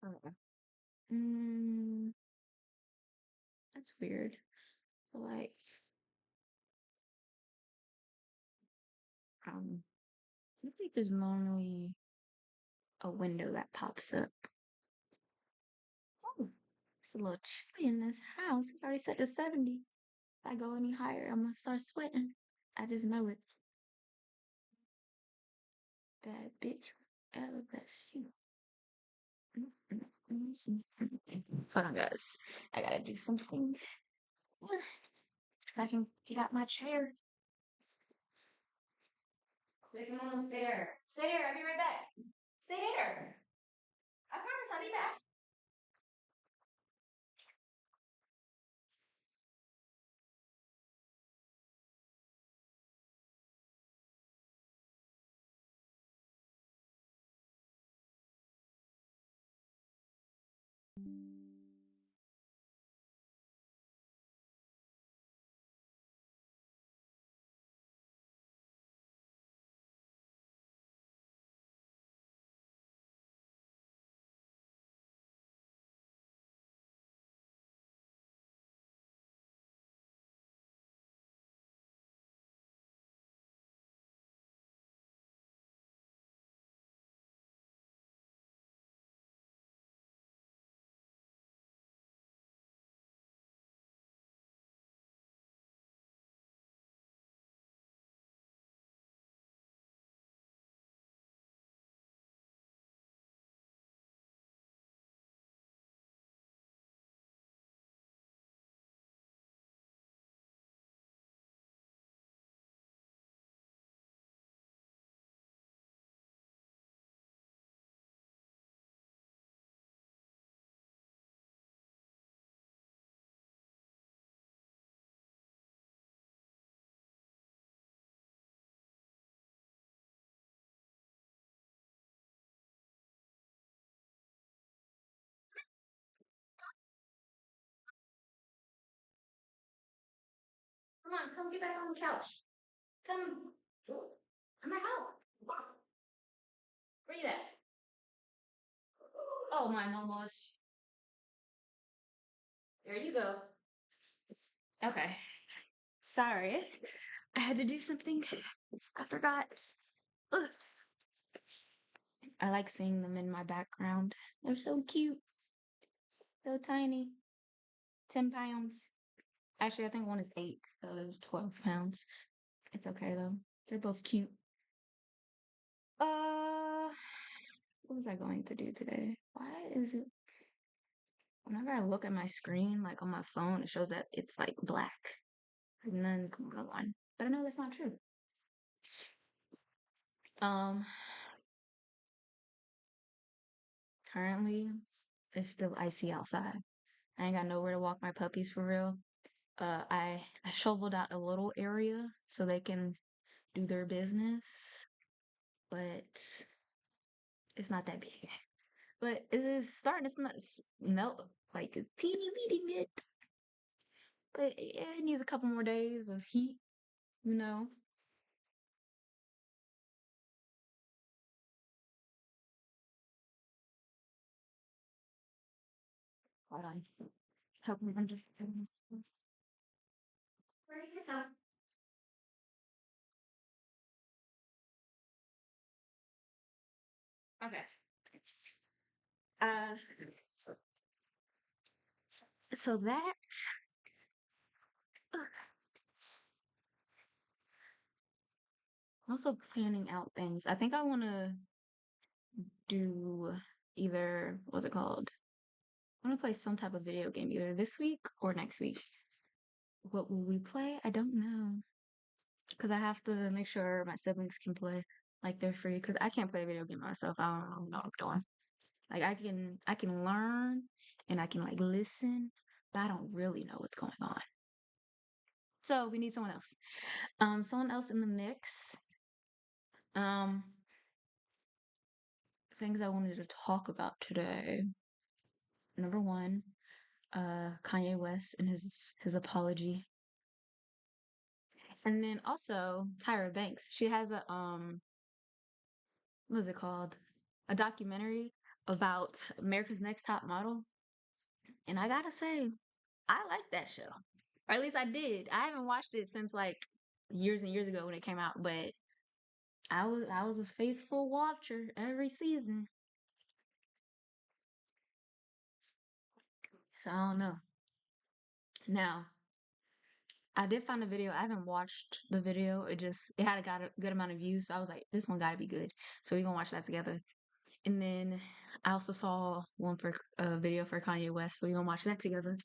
Uh, Mm, that's weird. Like, um, I think there's normally a window that pops up. Oh, it's a little chilly in this house. It's already set to 70. If I go any higher, I'm gonna start sweating. I just know it. Bad bitch. Oh, that's you. Hold on, guys. I gotta do something. If I can get out my chair. Quick, come on, stay there. Stay there. I'll be right back. Stay there. I promise I'll be back. Come on, come get back on the couch. Come. Come back out. Where you at? Oh, my almost. There you go. Okay. Sorry. I had to do something. I forgot. Ugh. I like seeing them in my background. They're so cute. So tiny. 10 pounds. Actually, I think one is 8, so there's 12 pounds. It's okay though. They're both cute. Uh, what was I going to do today? Why is it whenever I look at my screen, like on my phone, it shows that it's like black. Like none's going on. But I know that's not true. Um, currently it's still icy outside. I ain't got nowhere to walk my puppies for real. I shoveled out a little area so they can do their business, but it's not that big. But it is starting to melt like a teeny weeny bit. But it needs a couple more days of heat, you know. Hold on. Help me understand. Where did you go? Okay. Uh, so that I'm also planning out things. I think I want to do either what's it called? I want to play some type of video game either this week or next week. What will we play? I don't know because I have to make sure my siblings can play like they're free because I can't play a video game myself. I don't know what I'm doing. Like I can learn and I can like listen, but I don't really know what's going on. So we need someone else. Someone else in the mix. Um, things I wanted to talk about today. Number one, Kanye West and his apology. And then also Tyra Banks. She has a what is it called? A documentary about America's Next Top Model. And I gotta say, I like that show. Or at least I did. I haven't watched it since like years and years ago when it came out, but I was a faithful watcher every season. So I don't know. Now, I did find a video. I haven't watched the video. It had got a good amount of views, so I was like, this one gotta be good. So we're gonna watch that together. And then I also saw one for a video for Kanye West, so we're gonna watch that together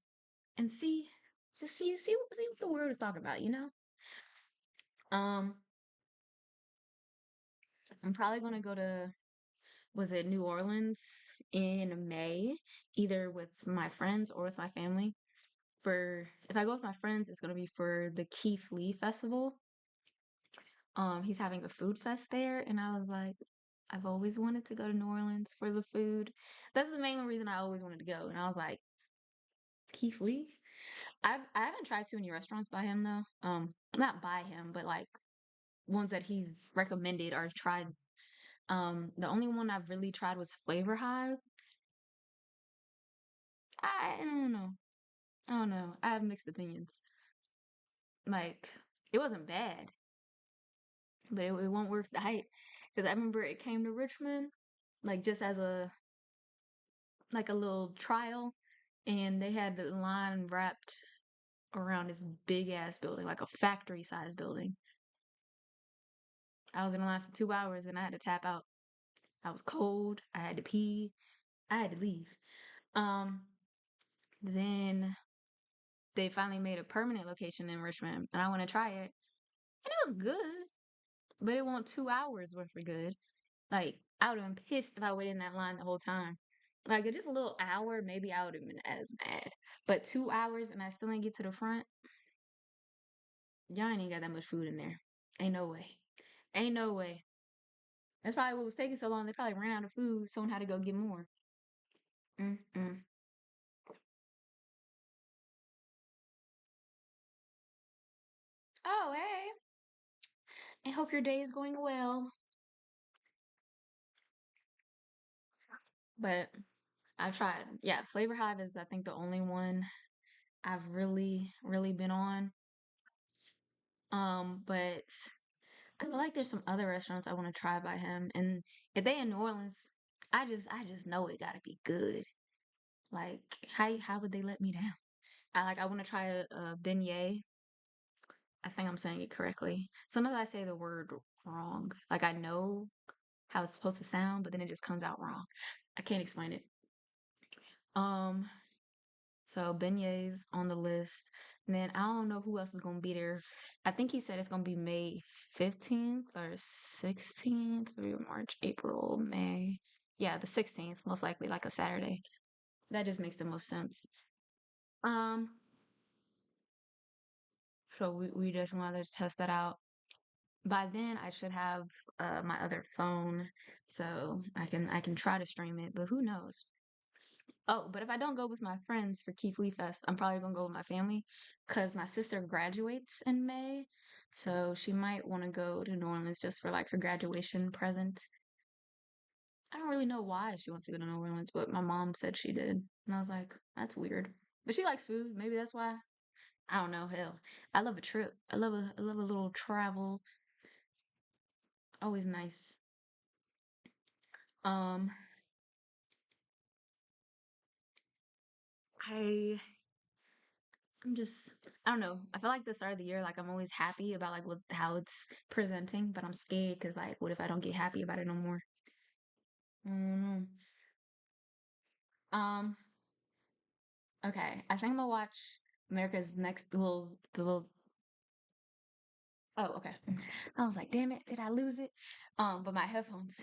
and see, just see what the world is talking about, you know? Um, I'm probably gonna go to, was it New Orleans in May, either with my friends or with my family. For if I go with my friends, it's gonna be for the Keith Lee Festival. He's having a food fest there, and I was like, I've always wanted to go to New Orleans for the food. That's the main reason I always wanted to go. And I was like, Keith Lee? I haven't tried too many restaurants by him though. Not by him, but like ones that he's recommended or tried. The only one I've really tried was Flavor Hive. I don't know. I don't know. I have mixed opinions. Like, it wasn't bad, but it won't worth the hype. Because I remember it came to Richmond, like just as a like a little trial, and they had the line wrapped around this big ass building, like a factory size building. I was in line for 2 hours and I had to tap out. I was cold. I had to pee. I had to leave. Um, then they finally made a permanent location in Richmond, and I want to try it, and it was good, but it wasn't 2 hours worth of good. Like I would have been pissed if I waited in that line the whole time. Like just a little hour, maybe I would have been as mad. But 2 hours and I still didn't get to the front. Y'all ain't even got that much food in there. Ain't no way. Ain't no way. That's probably what was taking so long. They probably ran out of food. Someone had to go get more. Mm-mm. Oh, hey. I hope your day is going well. But I've tried. Yeah, Flavor Hive is I think the only one I've really been on. But I feel like there's some other restaurants I want to try by him. And if they in New Orleans, I just know it gotta be good. Like how would they let me down? I want to try a beignet. I think I'm saying it correctly. Sometimes I say the word wrong. Like I know how it's supposed to sound, but then it just comes out wrong. I can't explain it. Um, so beignets on the list. And then I don't know who else is gonna be there. I think he said it's gonna be May 15th or 16th through March, April, May. Yeah, the 16th, most likely like a Saturday. That just makes the most sense. Um, so we just wanted to test that out. By then I should have my other phone so I can try to stream it, but who knows? Oh, but if I don't go with my friends for Keith Lee Fest, I'm probably gonna go with my family because my sister graduates in May. So she might want to go to New Orleans just for like her graduation present. I don't really know why she wants to go to New Orleans, but my mom said she did. And I was like, that's weird. But she likes food. Maybe that's why. I don't know. Hell, I love a trip. I love a little travel. Always nice. Um, I I'm just I don't know. I feel like the start of the year, like I'm always happy about like what how it's presenting, but I'm scared because like what if I don't get happy about it no more? Mm. Um, okay. I think I'm gonna watch America's Next the little oh, okay. I was like, damn it, did I lose it? But my headphones,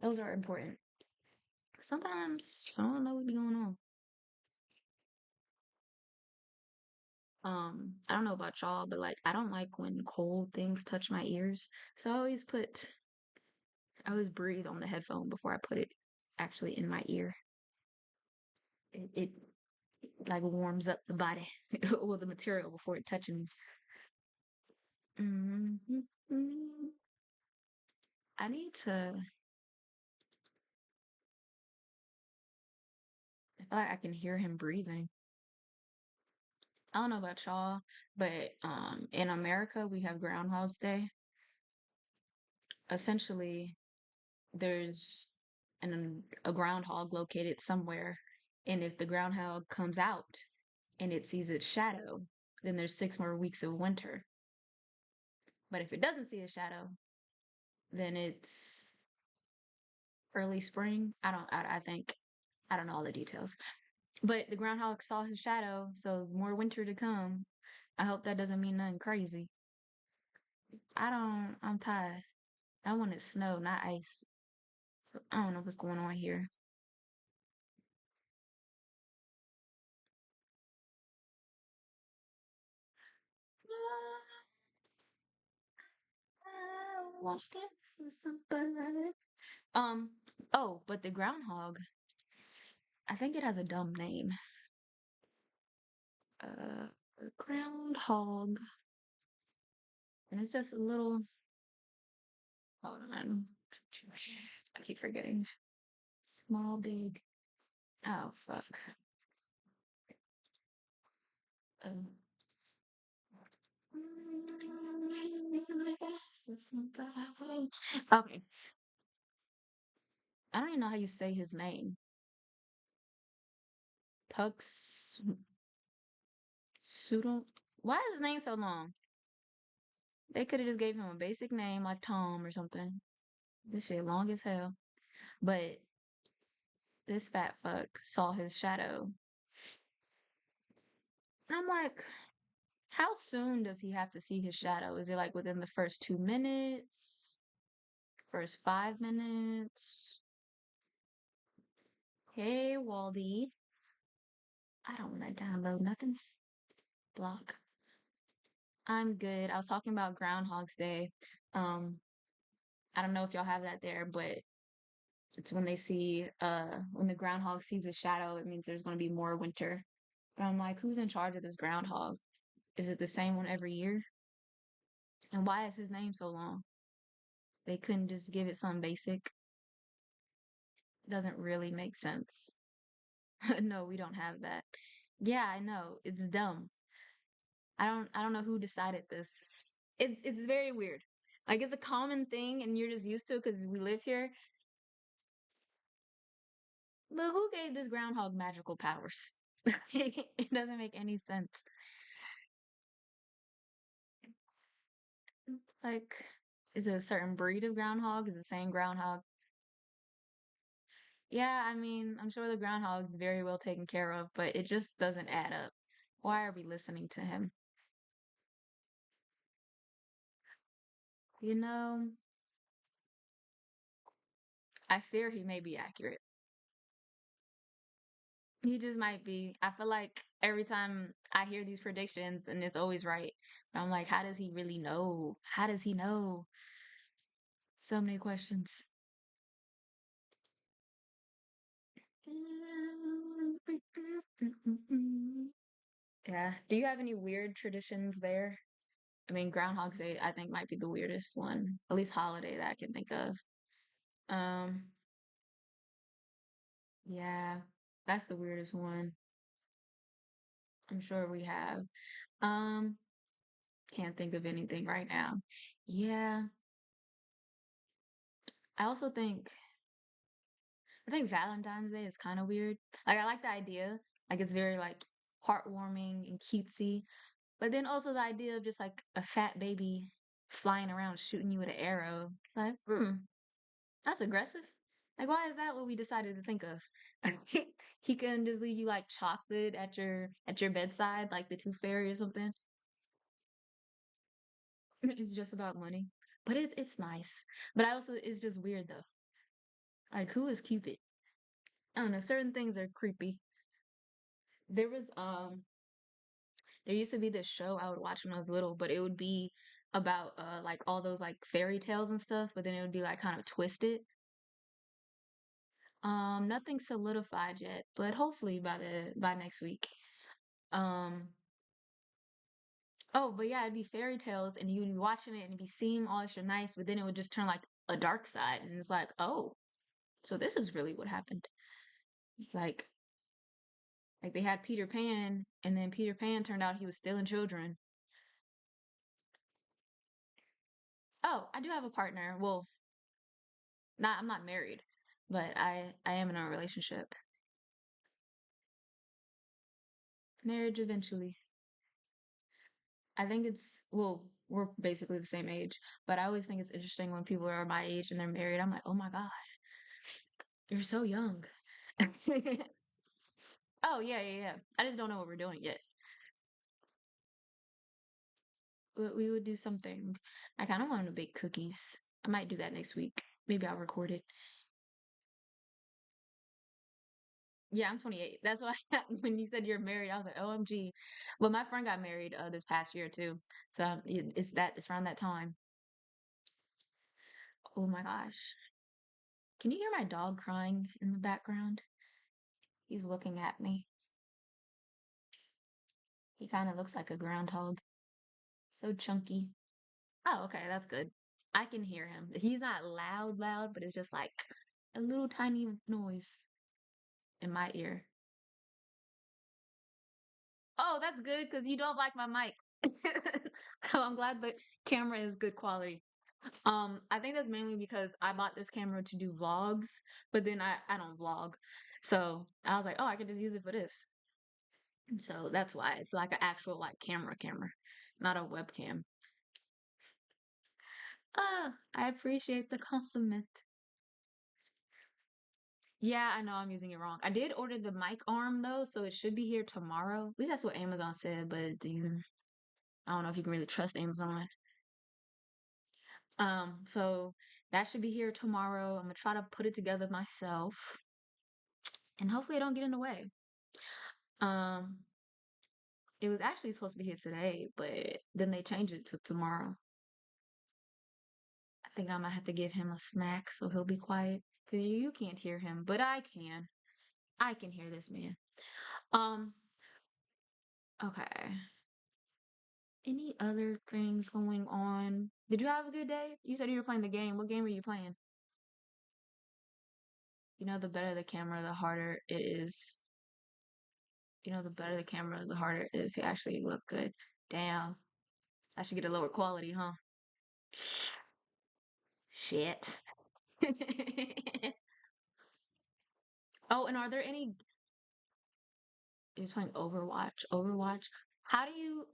those are important. Sometimes I don't know what be going on. I don't know about y'all, but like I don't like when cold things touch my ears. So I always breathe on the headphone before I put it actually in my ear. It like warms up the body or the material before it touching me. Mhm. I need to feel like I can hear him breathing. I don't know about y'all, but in America we have Groundhog's Day. Essentially, there's a groundhog located somewhere, and if the groundhog comes out and it sees its shadow, then there's 6 more weeks of winter. But if it doesn't see a shadow, then it's early spring. I think, I don't know all the details. But the groundhog saw his shadow, so more winter to come. I hope that doesn't mean nothing crazy. I'm tired. I want it snow, not ice. So I don't know what's going on here. I want to dance with somebody. Um, oh, but the groundhog, I think it has a dumb name. Uh, Groundhog. And it's just a little, hold on. I keep forgetting. Small, big. Oh, fuck. Um, okay. I don't even know how you say his name. Tux Pseudo. Why is his name so long? They could have just gave him a basic name like Tom or something. This shit long as hell. But this fat fuck saw his shadow. And I'm like, how soon does he have to see his shadow? Is it like within the first 2 minutes? First 5 minutes? Hey, Waldy. I don't want to download nothing. Block. I'm good. I was talking about Groundhog's Day. Um, I don't know if y'all have that there, but it's when they see when the groundhog sees a shadow, it means there's gonna be more winter. But I'm like, who's in charge of this groundhog? Is it the same one every year? And why is his name so long? They couldn't just give it something basic. It doesn't really make sense. No, we don't have that. Yeah, I know. It's dumb. I don't know who decided this. It's very weird. Like it's a common thing and you're just used to it because we live here. But who gave this groundhog magical powers? It doesn't make any sense. Like, is it a certain breed of groundhog? Is it the same groundhog? Yeah, I mean, I'm sure the groundhog's very well taken care of, but it just doesn't add up. Why are we listening to him? You know, I fear he may be accurate. He just might be. I feel like every time I hear these predictions and it's always right, I'm like, how does he really know? How does he know? So many questions. Yeah. Do you have any weird traditions there? I mean, Groundhog's Day, I think, might be the weirdest one, at least holiday that I can think of. Um, yeah, that's the weirdest one. I'm sure we have. Um, can't think of anything right now. Yeah, I also I think Valentine's Day is kind of weird. Like, I like the idea. Like, it's very like heartwarming and cutesy. But then also the idea of just like a fat baby flying around shooting you with an arrow. It's like, that's aggressive. Like, why is that what we decided to think of? He couldn't just leave you like chocolate at your bedside, like the Tooth Fairy or something. It's just about money, but it's nice. But I also it's just weird though. Like, who is Cupid? I don't know. Certain things are creepy. There was there used to be this show I would watch when I was little, but it would be about like all those like fairy tales and stuff, but then it would be like kind of twisted. Nothing solidified yet, but hopefully by next week. Um, oh, but yeah, it'd be fairy tales and you'd be watching it and it'd be seem all extra nice, but then it would just turn like a dark side and it's like, oh, so this is really what happened. It's like Like they had Peter Pan, and then Peter Pan turned out he was stealing children. Oh, I do have a partner. Well, not I'm not married, but I am in a relationship. Marriage eventually. I think it's well, we're basically the same age, but I always think it's interesting when people are my age and they're married. I'm like, oh my God, you're so young. Oh yeah, yeah, yeah. I just don't know what we're doing yet. We would do something. I kind of want to bake cookies. I might do that next week. Maybe I'll record it. Yeah, I'm 28. That's why when you said you're married, I was like, OMG. Well, my friend got married this past year too. So it's around that time. Oh my gosh. Can you hear my dog crying in the background? He's looking at me. He kind of looks like a groundhog. So chunky. Oh, okay, that's good. I can hear him. He's not loud, loud, but it's just like a little tiny noise in my ear. Oh, that's good because you don't like my mic. So I'm glad the camera is good quality. I think that's mainly because I bought this camera to do vlogs, but then I don't vlog. So I was like, oh, I could just use it for this. So that's why it's like an actual like camera, not a webcam. Ah, I appreciate the compliment. Yeah, I know I'm using it wrong. I did order the mic arm though, so it should be here tomorrow. At least that's what Amazon said, but I don't know if you can really trust Amazon. So that should be here tomorrow. I'm gonna try to put it together myself, and hopefully I don't get in the way. Um, it was actually supposed to be here today, but then they changed it to tomorrow. I think I might have to give him a snack so he'll be quiet because you can't hear him, but I can. I can hear this man. Um, okay. Any other things going on? Did you have a good day? You said you were playing the game. What game were you playing? You know, the better the camera, the harder it is. You know, the better the camera, the harder it is to actually look good. Damn. I should get a lower quality, huh? Shit. Oh, and are there any is playing Overwatch? Overwatch. How do you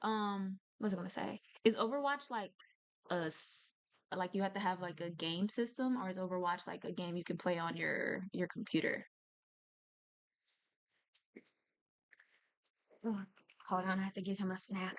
what's I gonna say? Is Overwatch like a like you have to have like a game system, or is Overwatch like a game you can play on your computer? Ugh. Hold on, I have to give him a snack.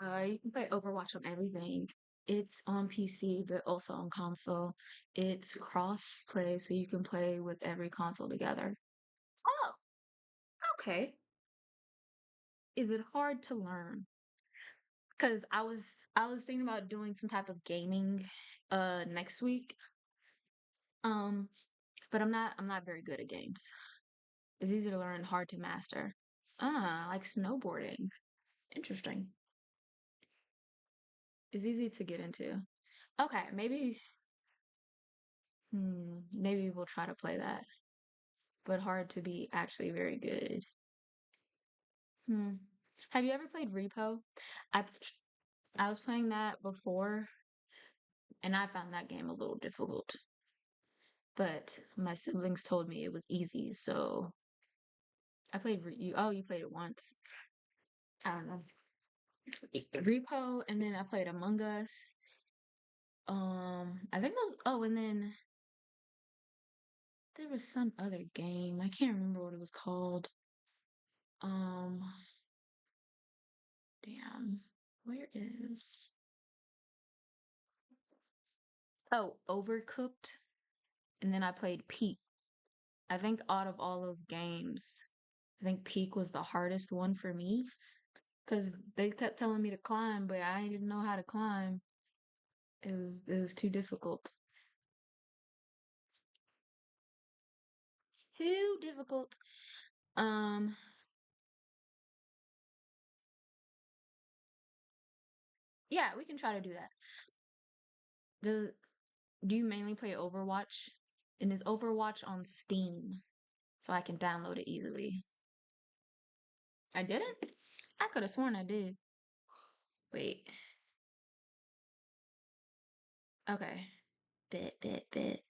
You can play Overwatch on everything. It's on PC, but also on console. It's cross play, so you can play with every console together. Oh, okay. Is it hard to learn? Because I was thinking about doing some type of gaming next week. Um, but I'm not very good at games. It's easy to learn, hard to master. Ah, like snowboarding. Interesting. It's easy to get into. Okay, maybe we'll try to play that, but hard to be actually very good. Hmm. Have you ever played Repo? I I was playing that before, and I found that game a little difficult. But my siblings told me it was easy, so I played you. Oh, you played it once. I don't know. Repo, and then I played Among Us. I think those. Oh, and then there was some other game. I can't remember what it was called. Um, damn. Where is? Oh, Overcooked. And then I played Pete. I think out of all those games, I think Peak was the hardest one for me because they kept telling me to climb, but I didn't know how to climb. It was too difficult. Too difficult. Um, yeah, we can try to do that. Do do you mainly play Overwatch? And is Overwatch on Steam so I can download it easily? I didn't? I could have sworn I did. Wait. Okay. Bit.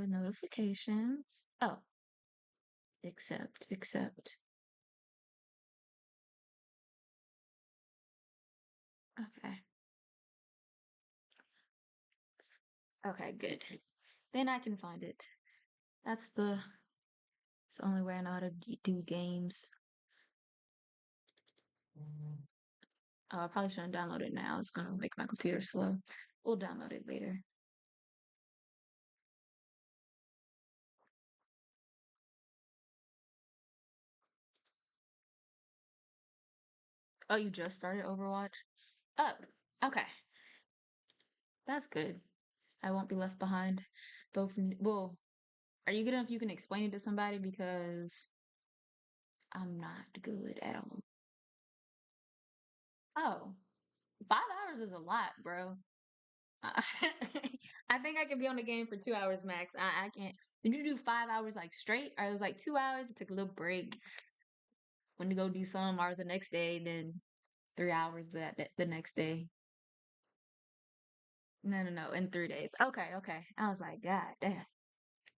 Notifications. Oh, accept. Okay. Okay, good. Then I can find it. That's it's the only way I know how to do games. Oh, I probably shouldn't download it now. It's gonna make my computer slow. We'll download it later. Oh, you just started Overwatch? Oh, okay. That's good. I won't be left behind. Well, are you good enough you can explain it to somebody because I'm not good at all. Oh, 5 hours is a lot, bro. I I think I can be on the game for 2 hours max. I can't. Did you do 5 hours like straight, or it was like 2 hours? You took a little break, went to go do some hours the next day, then 3 hours the next day. No, in 3 days. Okay. I was like, God damn.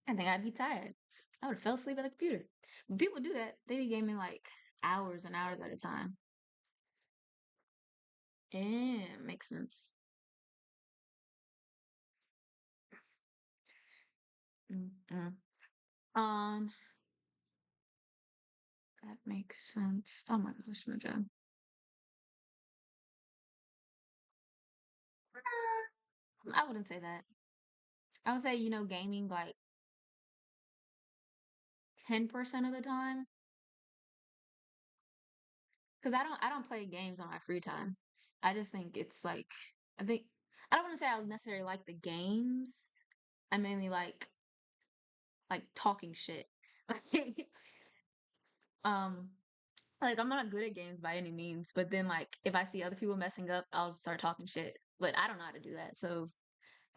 I think I'd be tired. I would have fell asleep at the computer. When people do that, they be gaming like hours and hours at a time. Yeah, makes sense. Mm-mm. Um, that makes sense. Oh my gosh, my job. I wouldn't say that. I would say, gaming like 10% of the time. Because I don't play games on my free time. I just think it's like I think I don't want to say I necessarily like the games. I mainly like talking shit. um like I'm not good at games by any means, but then like if I see other people messing up, I'll start talking shit. But I don't know how to do that. So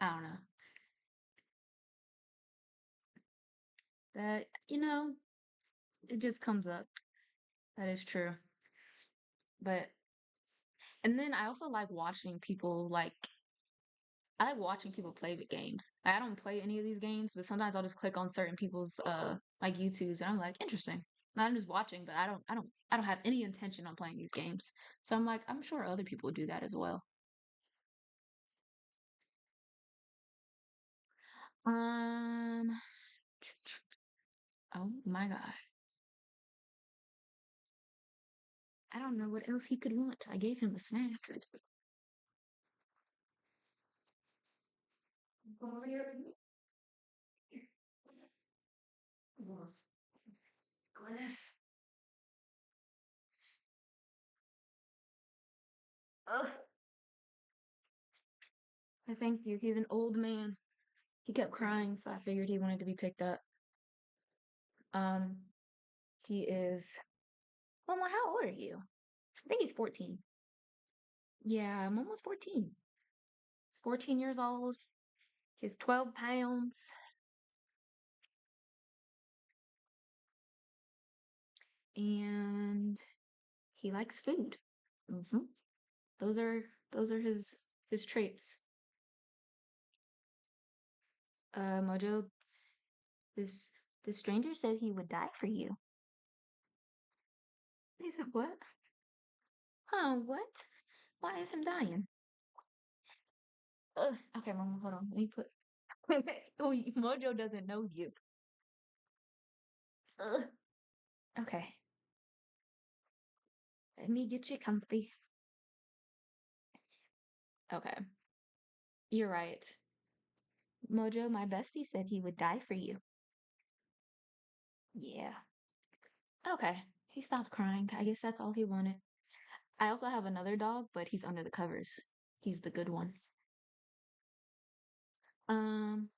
I don't know. That it just comes up. That is true. But and then I also like watching people I like watching people play the games. I don't play any of these games, but sometimes I'll just click on certain people's like YouTubes and I'm like, interesting. And I'm just watching, but I don't have any intention on playing these games. So I'm like, I'm sure other people do that as well. Um oh my God. I don't know what else he could want. I gave him a snack. Goodness. Ugh. I thank you. He's an old man. He kept crying, so I figured he wanted to be picked up. Um, he is. Well, how old are you? I think he's 14. Yeah, I'm almost 14. He's 14 years old. He's 12 pounds, and he likes food. hmm Those are those are his traits. Mojo, this this stranger says he would die for you. He said, "What? Huh? What? Why is him dying?" Okay, Mama, hold on. Let me put. Oh, Mojo doesn't know you. Ugh. Okay, let me get you comfy. Okay, you're right. Mojo, my bestie said he would die for you. Yeah. Okay. He stopped crying. I guess that's all he wanted. I also have another dog, but he's under the covers. He's the good one. Um,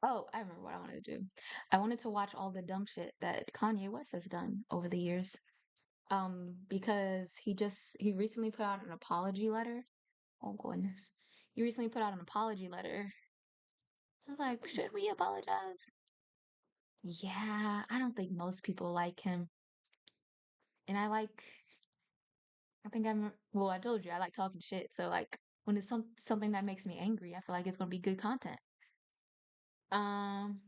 oh, I remember what I wanted to do. I wanted to watch all the dumb shit that Kanye West has done over the years. Because he recently put out an apology letter. Oh goodness. He recently put out an apology letter. I was like, should we apologize? Yeah, I don't think most people like him. And I think well, I told you I like talking shit. So like when it's something that makes me angry, I feel like it's gonna be good content. Um,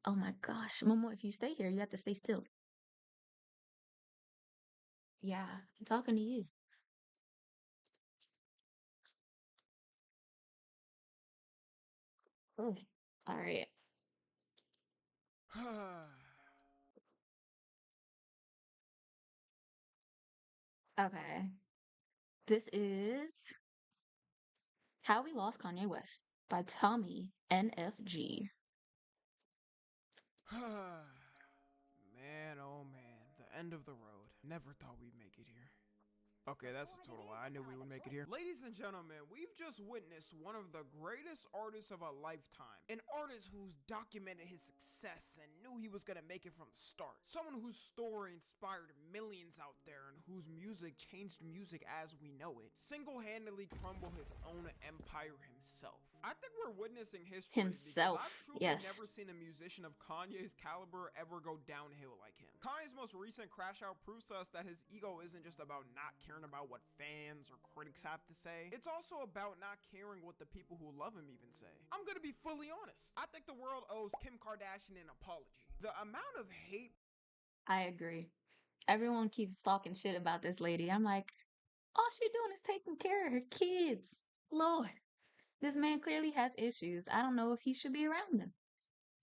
oh my gosh, Momo, if you stay here, you have to stay still. Yeah, I'm talking to you. Oh. All right. Okay. This is How We Lost Kanye West by Tommy NFG. Man, oh man, the end of the road. Never thought we'd make it here. Okay, that's a total lie. I knew we would make it here. Ladies and gentlemen, we've just witnessed one of the greatest artists of a lifetime. An artist who's documented his success and knew he was gonna make it from the start. Someone whose story inspired millions out there and whose music changed music as we know it. Single-handedly crumbled his own empire himself. I think we're witnessing history because I've Himself. truly Yes. never seen a musician of Kanye's caliber ever go downhill like him. Kanye's most recent crash out proves to us that his ego isn't just about not caring about what fans or critics have to say. It's also about not caring what the people who love him even say. I'm gonna be fully honest. I think the world owes Kim Kardashian an apology. The amount of hate I agree. Everyone keeps talking shit about this lady. I'm like, all she doing is taking care of her kids. Lord, this man clearly has issues. I don't know if he should be around them.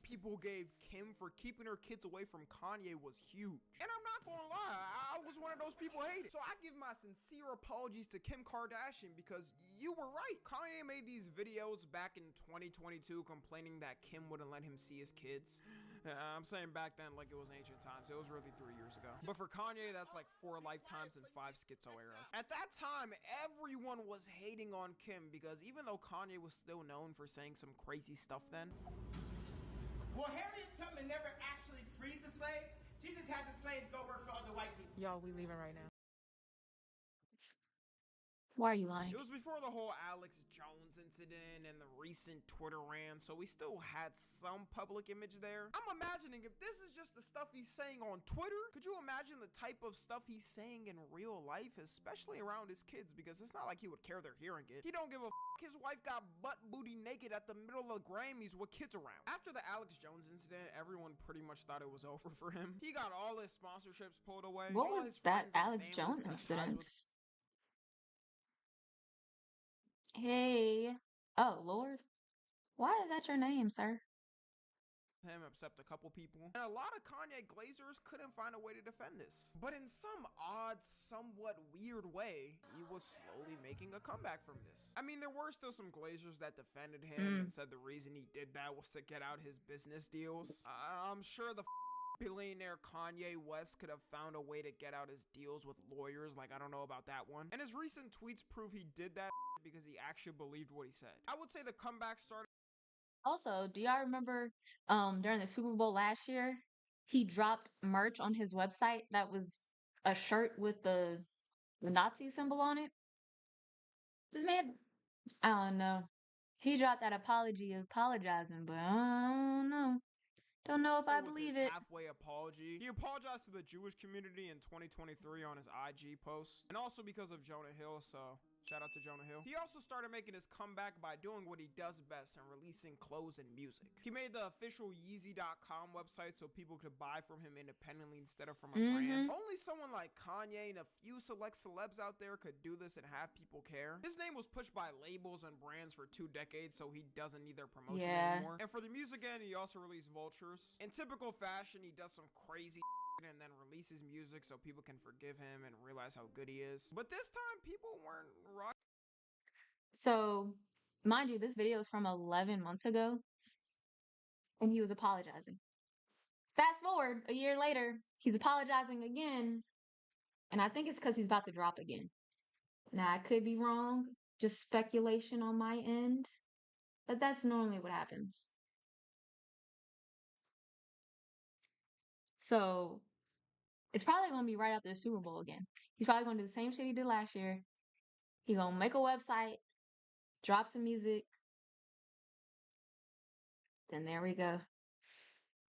people gave Kim for keeping her kids away from Kanye was huge. And I'm not gonna lie, I was one of those people hated. So I give my sincere apologies to Kim Kardashian because you were right. Kanye made these videos back in 2022 complaining that Kim wouldn't let him see his kids. I'm saying back then like it was ancient times. It was really 3 years ago. But for Kanye, that's like 4 lifetimes and 5 schizo eras. At that time, everyone was hating on Kim because even though Kanye was still known for saying some crazy stuff then, well, Harriet Tubman never actually freed the slaves. She just had the slaves go work for other white people. Y'all, we leaving right now. Why are you it lying? was before the whole Alex Jones incident and the recent Twitter rant, so we still had some public image there. I'm imagining if this is just the stuff he's saying on Twitter, could you imagine the type of stuff he's saying in real life, especially around his kids? Because it's not like he would care they're hearing it. He don't give a his wife got butt booty naked at the middle of the Grammys with kids around. After the Alex Jones incident, everyone pretty much thought it was over for him. He got all his sponsorships pulled away. What All was his that friends and Alex families Jones cut ties incident? with Hey. Oh, Lord. Why is that your name, sir? him except a couple people. And a lot of Kanye Glazers couldn't find a way to defend this. But in some odd, somewhat weird way, he was slowly making a comeback from this. I mean, there were still some Glazers that defended him Mm, and said the reason he did that was to get out his business deals. I'm sure the billionaire Kanye West could have found a way to get out his deals with lawyers. Like, I don't know about that one. And his recent tweets prove he did that because he actually believed what he said. I would say the comeback started. Also, do y'all remember during the Super Bowl last year, he dropped merch on his website that was a shirt with the Nazi symbol on it? This man, I don't know. He dropped that apology apologizing, but I don't know. Don't know if I With his believe it. halfway apology. He apologized to the Jewish community in 2023 on his IG post, and also because of Jonah Hill, so shout out to Jonah Hill. He also started making his comeback by doing what he does best and releasing clothes and music. He made the official Yeezy.com website so people could buy from him independently instead of from a brand. Mm-hmm. Only someone like Kanye and a few select celebs out there could do this and have people care. His name was pushed by labels and brands for 2 decades, so he doesn't need their promotion Yeah. anymore. And for the music end, he also released Vultures. In typical fashion, he does some crazy and then releases music so people can forgive him and realize how good he is. But this time, people weren't rocking. So Mind you, this video is from 11 months ago, and he was apologizing. Fast forward a year later, he's apologizing again, and I think it's because he's about to drop again. Now, I could be wrong, just speculation on my end, but that's normally what happens. So, it's probably going to be right after the Super Bowl again. He's probably going to do the same shit he did last year. He going to make a website, drop some music, then there we go.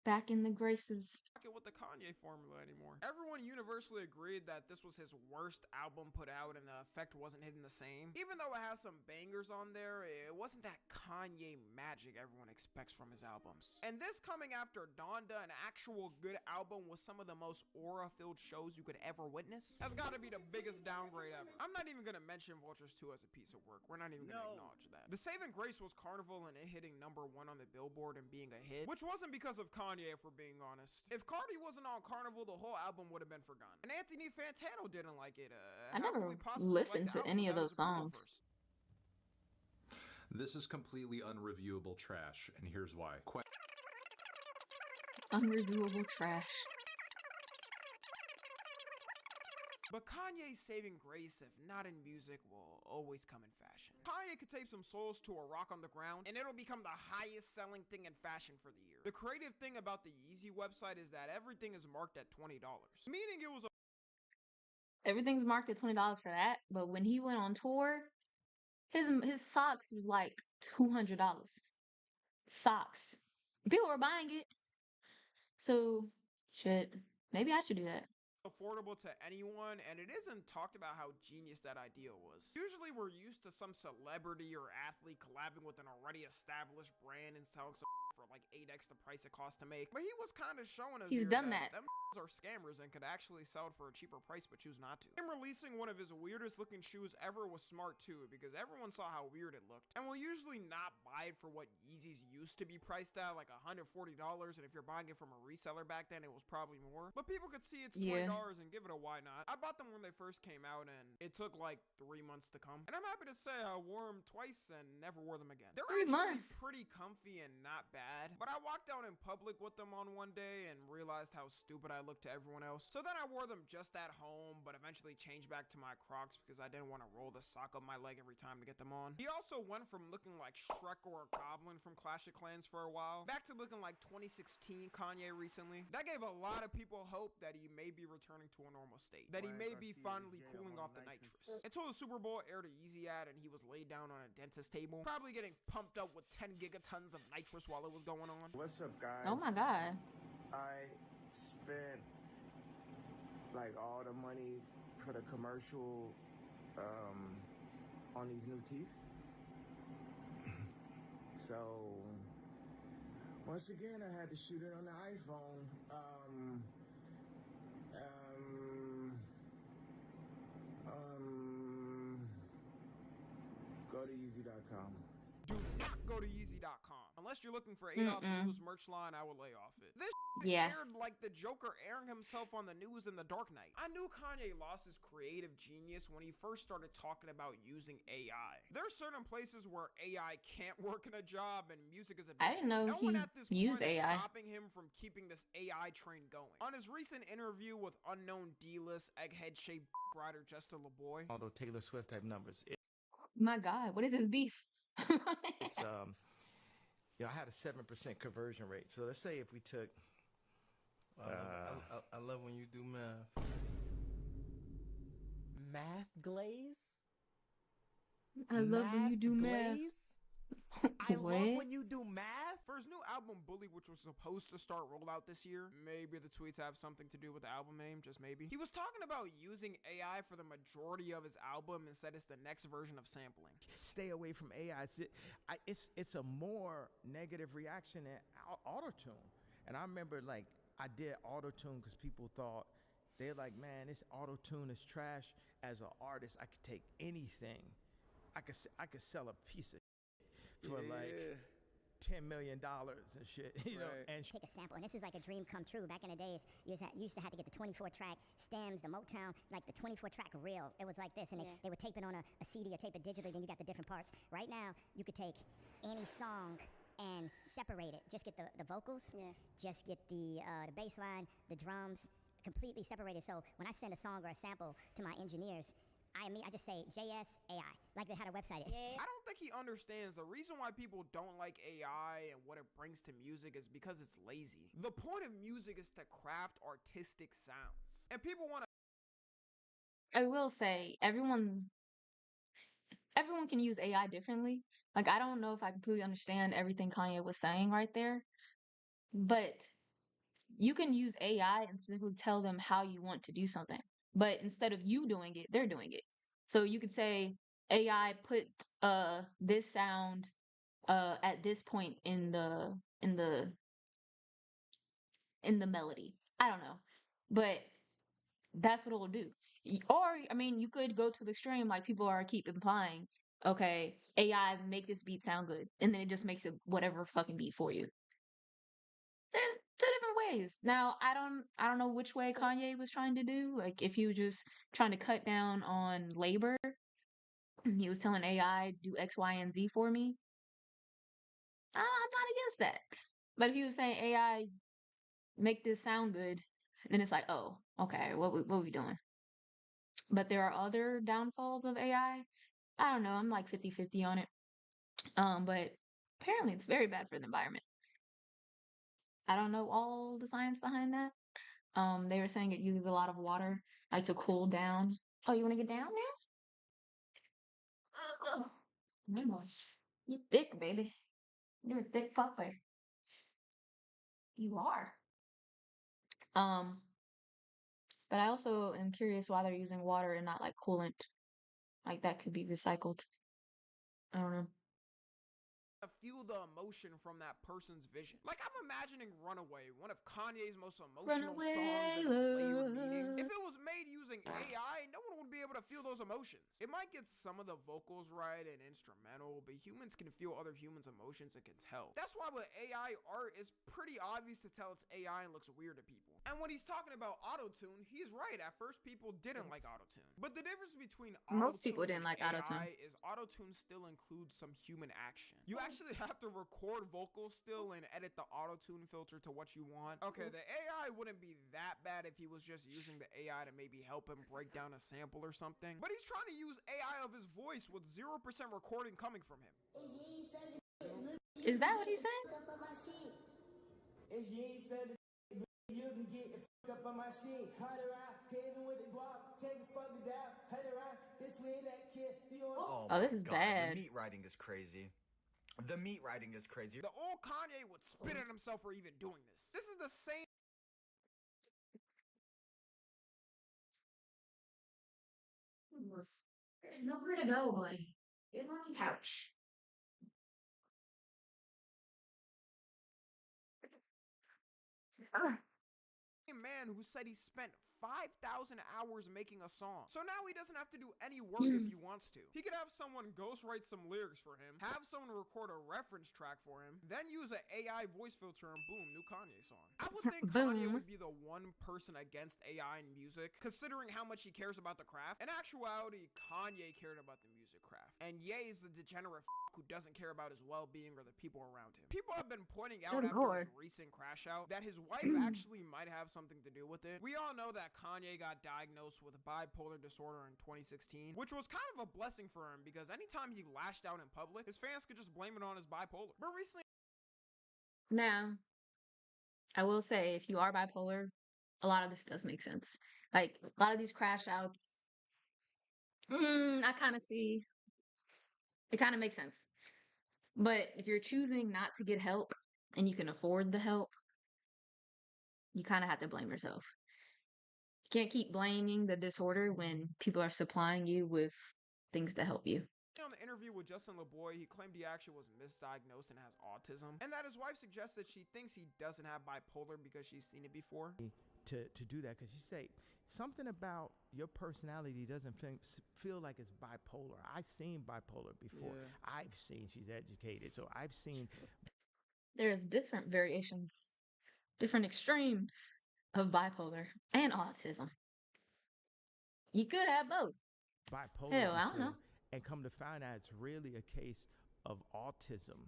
Back in the graces. With the Kanye formula anymore. Everyone universally agreed that this was his worst album put out and the effect wasn't hitting the same. Even though it has some bangers on there, it wasn't that Kanye magic everyone expects from his albums. And this coming after Donda, an actual good album with some of the most aura-filled shows you could ever witness, has got to be the biggest downgrade ever. I'm not even going to mention Vultures 2 as a piece of work. We're not even going to acknowledge that. The saving grace was Carnival and it hitting #1 on the Billboard and being a hit, which wasn't because of Kanye, if we're being honest. If Cardi wasn't on Carnival, the whole album would have been forgotten. And Anthony Fantano didn't like it. I never listened to any of those songs. This is completely unreviewable trash, and here's why. Unreviewable trash. But Kanye's saving grace, if not in music, will always come in fashion. Kanye could tape some souls to a rock on the ground, and it'll become the highest selling thing in fashion for the year. The creative thing about the Yeezy website is that everything is marked at $20, meaning it was Everything's marked at $20 for that, but when he went on tour, his socks was like $200. Socks. People were buying it. So, shit. Maybe I should do that. Affordable to anyone, and it isn't talked about how genius that idea was. Usually we're used to some celebrity or athlete collabing with an already established brand and selling some for like 8x the price it costs to make, but he was kind of showing us He's done that. Them are scammers and could actually sell it for a cheaper price but choose not to. Him releasing one of his weirdest looking shoes ever was smart too, because everyone saw how weird it looked, and we'll usually not buy it for what Yeezys used to be priced at, like $140, and if you're buying it from a reseller back then it was probably more, but people could see it's $20 and give it a why not. I bought them when they first came out and it took like 3 months to come, and I'm happy to say I wore them twice and never wore them again. They're 3 months. Pretty comfy and not bad, but I walked out in public with them on one day and realized how stupid I looked to everyone else. So then I wore them just at home, but eventually changed back to my Crocs because I didn't want to roll the sock up my leg every time to get them on. He also went from looking like Shrek or a goblin from Clash of Clans for a while, back to looking like 2016 Kanye recently. That gave a lot of people hope that he may be returning to a normal state, that he may be finally cooling off the nitrous. Until the Super Bowl aired a Yeezy ad and he was laid down on a dentist table, probably getting pumped up with 10 gigatons of nitrous while it was going on. What's up, guys? Oh my god. I spent like all the money for the commercial on these new teeth. So once again I had to shoot it on the iPhone. Go to Yeezy.com. Do not go to Yeezy.com. Unless you're looking for Adolph's news merch line, I would lay off it. This aired like the Joker airing himself on the news in The Dark Knight. I knew Kanye lost his creative genius when he first started talking about using AI. There are certain places where AI can't work in a job and music is a big I didn't know no one at this he used point AI. is stopping him from keeping this AI train going. On his recent interview with unknown D-list egghead-shaped writer Justin LeBoy, although Taylor Swift type numbers. My god, what is this beef? It's I had a 7% conversion rate. So let's say if we took I love when you do math. Math glaze? I love when you do math. I love when you do math. For his new album Bully, which was supposed to start rollout this year, maybe the tweets have something to do with the album name, just maybe. He was talking about using AI for the majority of his album and said it's the next version of sampling. Stay away from AI. It's a more negative reaction than auto-tune. And I remember like I did auto-tune because people thought, they're like, man, this auto-tune is trash. As an artist, I could take anything. I could sell a piece of for like $10 million and shit, you know. Right. And Take a sample, and this is like a dream come true. Back in the days, you used to have to get the 24-track stems, the Motown, like the 24-track reel. It was like this, and they would tape it on a CD or tape it digitally, then you got the different parts. Right now, you could take any song and separate it. Just get the vocals, just get the bass line, the drums, completely separated. So when I send a song or a sample to my engineers, I just say JS AI, like they had a website. I don't think he understands the reason why people don't like AI and what it brings to music is because it's lazy. The point of music is to craft artistic sounds. And people want to I will say everyone can use AI differently. Like I don't know if I completely understand everything Kanye was saying right there, but you can use AI and specifically tell them how you want to do something. But instead of you doing it, they're doing it. So you could say, AI, put this sound at this point in the melody. I don't know. But that's what it'll do. Or I mean, you could go to the extreme like people are keep implying, okay, AI make this beat sound good, and then it just makes it whatever fucking beat for you. There's two different ways. Now, I don't know which way Kanye was trying to do. Like if he was just trying to cut down on labor, and he was telling AI do X, Y, and Z for me. I'm not against that. But if he was saying AI make this sound good, then it's like, oh, okay, what we doing? But there are other downfalls of AI. I don't know. I'm like 50-50 on it. But apparently it's very bad for the environment. I don't know all the science behind that. They were saying it uses a lot of water, like to cool down. Oh, you want to get down now? Goodness. You thick, baby. You're a thick pupper. You are. Um, but I also am curious why they're using water and not like coolant. Like that could be recycled. I don't know. feel the emotion from that person's vision. Like I'm imagining Runaway, one of Kanye's most emotional Runaway songs and its layered meaning. love. If it was made using AI, no one would be able to feel those emotions. It might get some of the vocals right and instrumental, but humans can feel other humans' emotions and can tell. That's why with AI art, it's pretty obvious to tell it's AI and looks weird to people. And when he's talking about autotune, he's right. At first, people didn't like autotune. But the difference between Most people autotune didn't and like autotune. AI is autotune still includes some human action. You actually have to record vocals still and edit the auto-tune filter to what you want. Okay, the AI wouldn't be that bad if he was just using the AI to maybe help him break down a sample or something. But he's trying to use AI of his voice with 0% recording coming from him. Is that what he said? You can get it up on my shit. Hide around, hitting with the guap, take it fucking down, head around, this way, that kid, Oh, this is bad. The meat writing is crazy. The meat writing is crazy. The old Kanye would spit at himself for even doing this. This is the same. There's nowhere to go, buddy. Get on the couch. Man who said he spent 5,000 hours making a song. So now he doesn't have to do any work if he wants to. He could have someone ghostwrite some lyrics for him, have someone record a reference track for him, then use an AI voice filter and boom, new Kanye song. I would think Kanye would be the one person against AI in music, considering how much he cares about the craft. In actuality, Kanye cared about the music craft. And Ye is the degenerate who doesn't care about his well-being or the people around him. People have been pointing out after his recent crash out that his wife actually might have something to do with it. We all know that Kanye got diagnosed with bipolar disorder in 2016, which was kind of a blessing for him because anytime he lashed out in public, his fans could just blame it on his bipolar. But recently, Now, I will say, if you are bipolar, a lot of this does make sense. Like a lot of these crash outs, I kind of see. It kind of makes sense. But if you're choosing not to get help and you can afford the help, you kind of have to blame yourself. You can't keep blaming the disorder when people are supplying you with things to help you. on the interview with Justin LeBoy, he claimed he actually was misdiagnosed and has autism, and that his wife suggests that she thinks he doesn't have bipolar because she's seen it before. To do that, because you say something about your personality doesn't feel like it's bipolar. I've seen bipolar before. Yeah. I've seen, she's educated, so I've seen there's different variations, different extremes of bipolar and autism. You could have both. Bipolar Hell, I don't know. before, and come to find out it's really a case of autism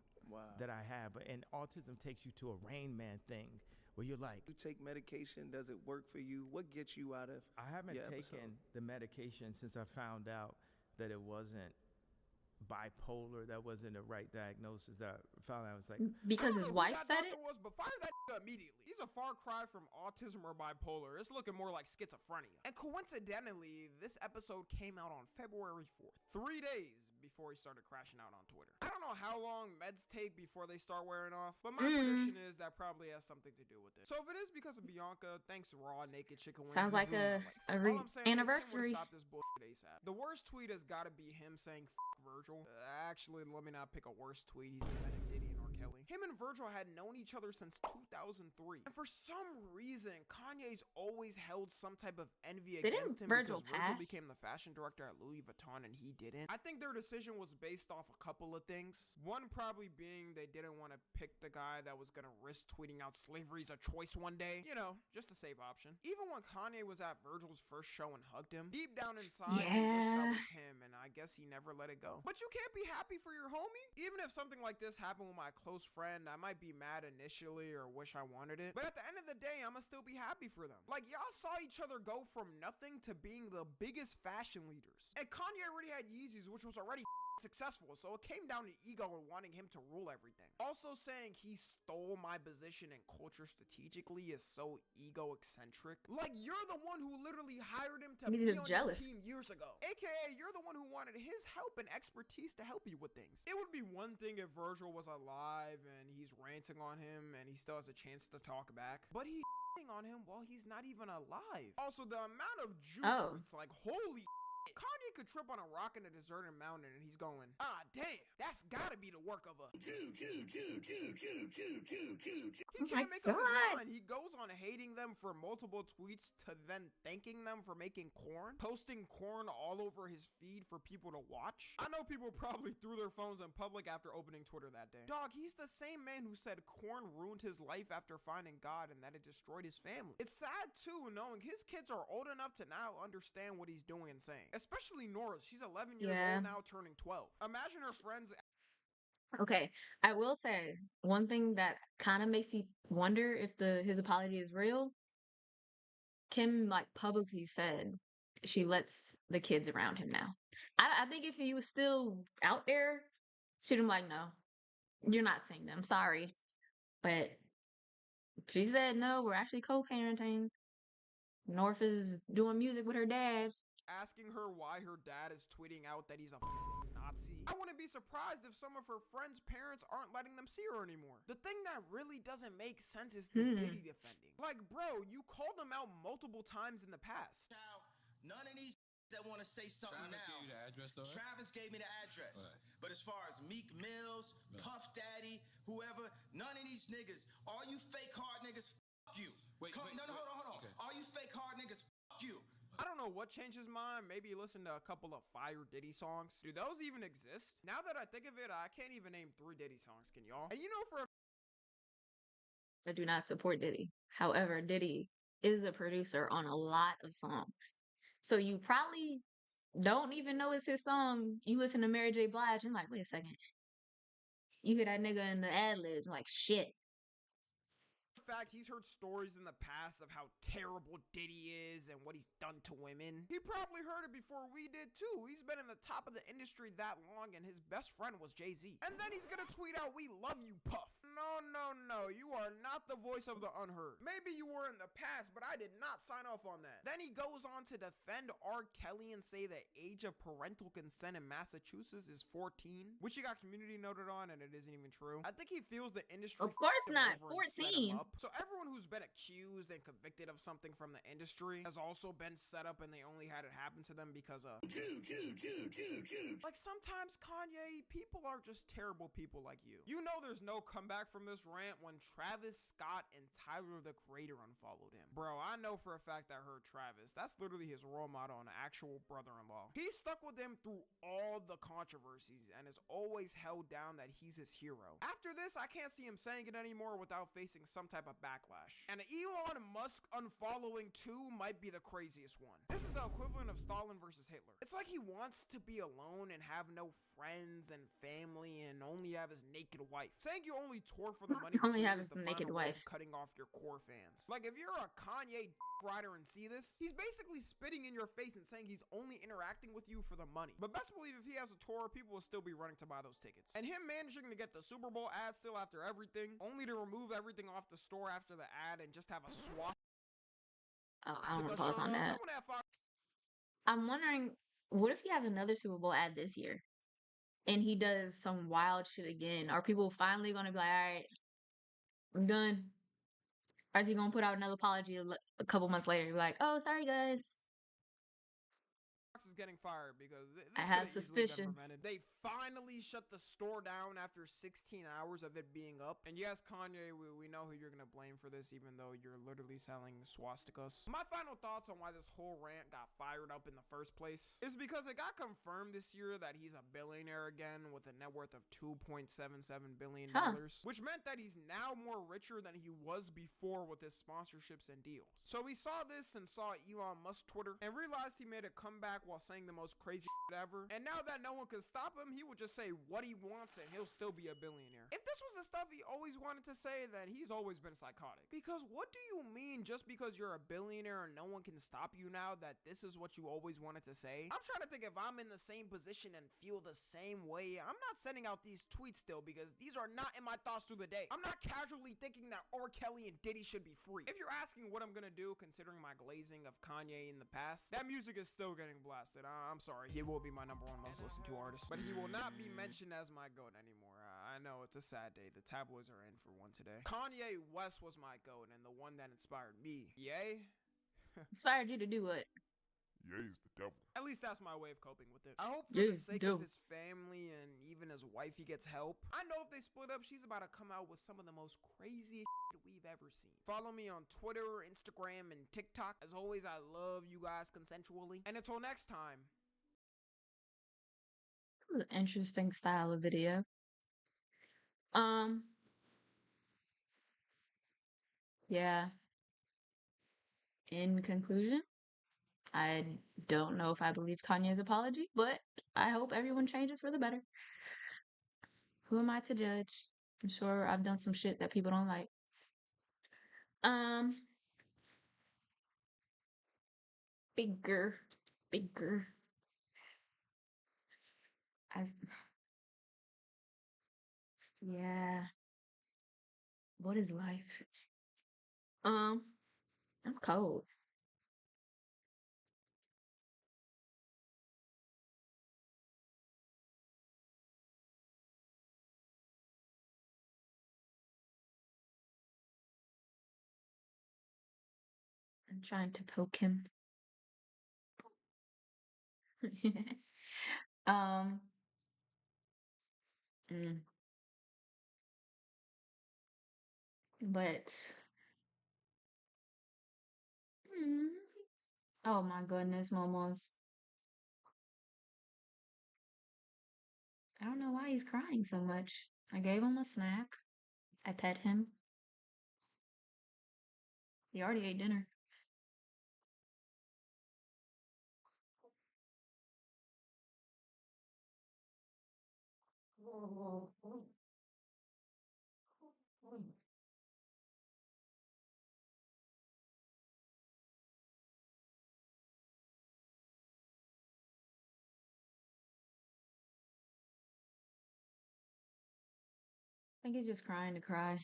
that I have. And autism takes you to a Rain Man thing where you're like, You take medication, does it work for you? What gets you out of I haven't your taken episode? the medication since I found out that it wasn't bipolar. That wasn't the right diagnosis. That I found out. I was like, Because I his don't know who wife that said doctor it? was, but fire that immediately. He's a far cry from autism or bipolar. It's looking more like schizophrenia. And coincidentally, this episode came out on February 4th, 3 days before he started crashing out on Twitter. I don't know how long meds take before they start wearing off, but my prediction is that probably has something to do with it. So if it is because of Bianca, thanks raw naked chicken wing. Sounds like a All I'm saying is Kim anniversary. would stop this bullshit ASAP. The worst tweet has got to be him saying "F Virgil." Actually, let me not pick a worse tweet. He's defending Diddy and R. Kelly. Him and Virgil had known each other since 2003, and for some reason, Kanye's always held some type of envy against him Virgil because Virgil pass? became the fashion director at Louis Vuitton and he didn't. I think their decision was based off a couple of things. One probably being they didn't want to pick the guy that was gonna risk tweeting out slavery's a choice one day. You know, just a safe option. Even when Kanye was at Virgil's first show and hugged him, deep down inside, he wished that was him, and I guess he never let it go. But you can't be happy for your homie? Even if something like this happened with my close friend, I might be mad initially or wish I wanted it. But at the end of the day, I'ma still be happy for them. Like, y'all saw each other go from nothing to being the biggest fashion leaders. And Kanye already had Yeezys, which was already successful, so it came down to ego and wanting him to rule everything. Also saying he stole my position and culture strategically is so ego-eccentric. Like, you're the one who literally hired him to Maybe be he's on jealous. your team years ago. AKA, you're the one who wanted his help and expertise to help you with things. It would be one thing if Virgil was alive and he's ranting on him and he still has a chance to talk back, but he's on him while he's not even alive. Also, the amount of Jew tweets, like, holy Kanye could trip on a rock in a deserted mountain and he's going, ah, damn, that's gotta be the work of a Jew. He can't make up his mind. He goes on hating them for multiple tweets to then thanking them for making corn, posting corn all over his feed for people to watch. I know people probably threw their phones in public after opening Twitter that day. Dog, he's the same man who said corn ruined his life after finding God and that it destroyed his family. It's sad too knowing his kids are old enough to now understand what he's doing and saying. Especially Nora. She's 11 years old now, turning 12. Imagine her friends. Okay, I will say one thing that kind of makes me wonder if his apology is real. Kim like publicly said she lets the kids around him now. I think if he was still out there, she'd have been like, no, you're not seeing them. Sorry, but she said no. We're actually co-parenting. North is doing music with her dad. Asking her why her dad is tweeting out that he's a Nazi. I wouldn't be surprised if some of her friends' parents aren't letting them see her anymore. The thing that really doesn't make sense is the Diddy defending. Like, bro, you called him out multiple times in the past. Now, none of these that want to say something Travis now. gave you the address, though, right? Travis gave me the address. Right. But as far as Meek Mills, Puff Daddy, whoever, none of these niggas, all you fake hard niggas, fuck you. Wait, hold on. Okay. All you fake hard niggas, fuck you. I don't know what changed his mind. Maybe he listened to a couple of fire Diddy songs. Do those even exist? Now that I think of it, I can't even name 3 Diddy songs. Can y'all? And you know for I do not support Diddy. However, Diddy is a producer on a lot of songs. So you probably don't even know it's his song. You listen to Mary J. Blige and you're like, wait a second. You hear that nigga in the ad-libs like, shit. fact, he's heard stories in the past of how terrible Diddy is and what he's done to women. He probably heard it before we did too. He's been in the top of the industry that long and his best friend was Jay-Z. And then he's gonna tweet out, "We love you, Puff." No, you are not the voice of the unheard. Maybe you were in the past, but I did not sign off on that. Then he goes on to defend R. Kelly and say the age of parental consent in Massachusetts is 14, which he got community noted on, and it isn't even true. I think he feels the industry Of course not. over and set him 14. up. So everyone who's been accused and convicted of something from the industry has also been set up, and they only had it happen to them because of Like sometimes, Kanye, people are just terrible people like you. You know there's no comeback from this rant when Travis Travis Scott and Tyler the Creator unfollowed him. Bro, I know for a fact that hurt Travis. That's literally his role model and actual brother-in-law. He stuck with him through all the controversies and has always held down that he's his hero. After this, I can't see him saying it anymore without facing some type of backlash. And Elon Musk unfollowing too might be the craziest one. This is the equivalent of Stalin versus Hitler. It's like he wants to be alone and have no friends and family and only have his naked wife. Saying you only tour for the money Only too have is his the naked final way of wife. cutting off your core fans. Like if you're a Kanye rider and see this, he's basically spitting in your face and saying he's only interacting with you for the money. But best believe if he has a tour, people will still be running to buy those tickets. And him managing to get the Super Bowl ad still after everything, only to remove everything off the store after the ad and just have a swastika Oh, I want to pause on showing up. that. Someone had five. I'm wondering, what if he has another Super Bowl ad this year and he does some wild shit again? Are people finally going to be like, all right, I'm done? Or is he going to put out another apology a couple months later? Be like, oh, sorry, guys. Is getting fired because this I could have have easily been suspicions. prevented. They finally shut the store down after 16 hours of it being up. And yes, Kanye, we know who you're gonna blame for this, even though you're literally selling swastikas. My final thoughts on why this whole rant got fired up in the first place is because it got confirmed this year that he's a billionaire again with a net worth of $2.77 billion, which meant that he's now more richer than he was before with his sponsorships and deals. So we saw this and saw Elon Musk Twitter and realized he made a comeback while saying the most crazy shit ever. And now that no one can stop him, he would just say what he wants and he'll still be a billionaire. If this was the stuff he always wanted to say, then he's always been psychotic. Because what do you mean just because you're a billionaire and no one can stop you now that this is what you always wanted to say? I'm trying to think if I'm in the same position and feel the same way. I'm not sending out these tweets still because these are not in my thoughts through the day. I'm not casually thinking that R. Kelly and Diddy should be free. If you're asking what I'm gonna do considering my glazing of Kanye in the past, that music is still getting blasted. I'm sorry, he will be my #1 most listened to artist, but he will not be mentioned as my GOAT anymore. I know it's a sad day. The tabloids are in for one today. Kanye West was my GOAT and the one that inspired me. Yay? Inspired you to do what? Ye's the devil. At least that's my way of coping with it. I hope for Yeah, the sake devil. of his family and even his wife, he gets help. I know if they split up, she's about to come out with some of the most craziest shit we've ever seen. Follow me on Twitter, Instagram, and TikTok. As always, I love you guys consensually. And until next time. It was an interesting style of video. Yeah. In conclusion, I don't know if I believe Kanye's apology, but I hope everyone changes for the better. Who am I to judge? I'm sure I've done some shit that people don't like. Um, bigger. I've, yeah. What is life? I'm cold. I'm trying to poke him. um, mm. But mm, oh my goodness, Momos. I don't know why he's crying so much. I gave him a snack. I pet him. He already ate dinner. I think he's just crying to cry.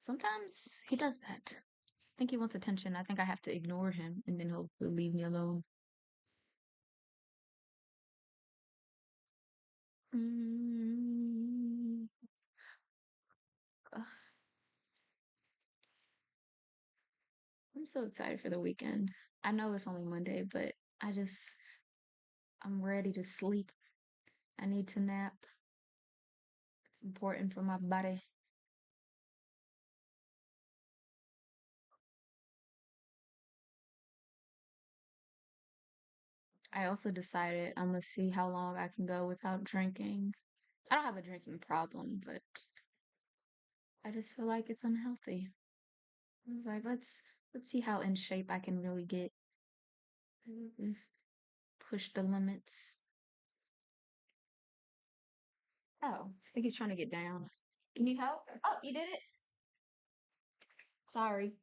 Sometimes he does that. I think he wants attention. I think I have to ignore him and then he'll leave me alone. Mm. Ugh. I'm so excited for the weekend. I know it's only Monday, but I'm ready to sleep. I need to nap. It's important for my body. I also decided I'm gonna see how long I can go without drinking. I don't have a drinking problem, but I just feel like it's unhealthy. I was like, let's see how in shape I can really get. Just push the limits. Oh, I think he's trying to get down. You need help? Oh, you did it? Sorry.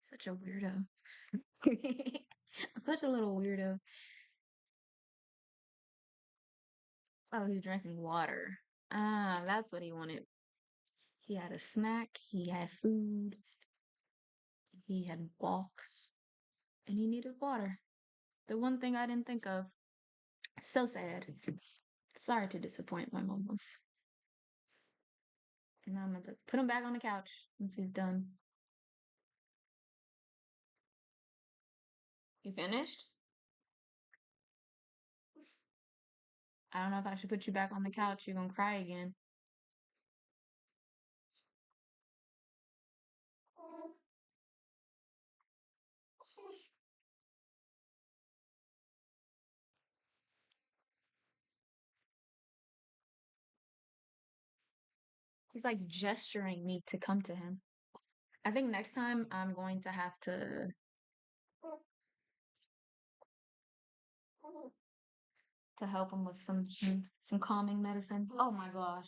Such a weirdo. I'm such a little weirdo. Oh, he's drinking water. Ah, that's what he wanted. He had a snack, he had food, he had walks, and he needed water. The one thing I didn't think of. So sad. Sorry to disappoint my momos. And I'm gonna put him back on the couch once he's done. You finished? I don't know if I should put you back on the couch. You're gonna cry again. He's like gesturing me to come to him. I think next time I'm going to have to help him with some calming medicine. Oh my gosh.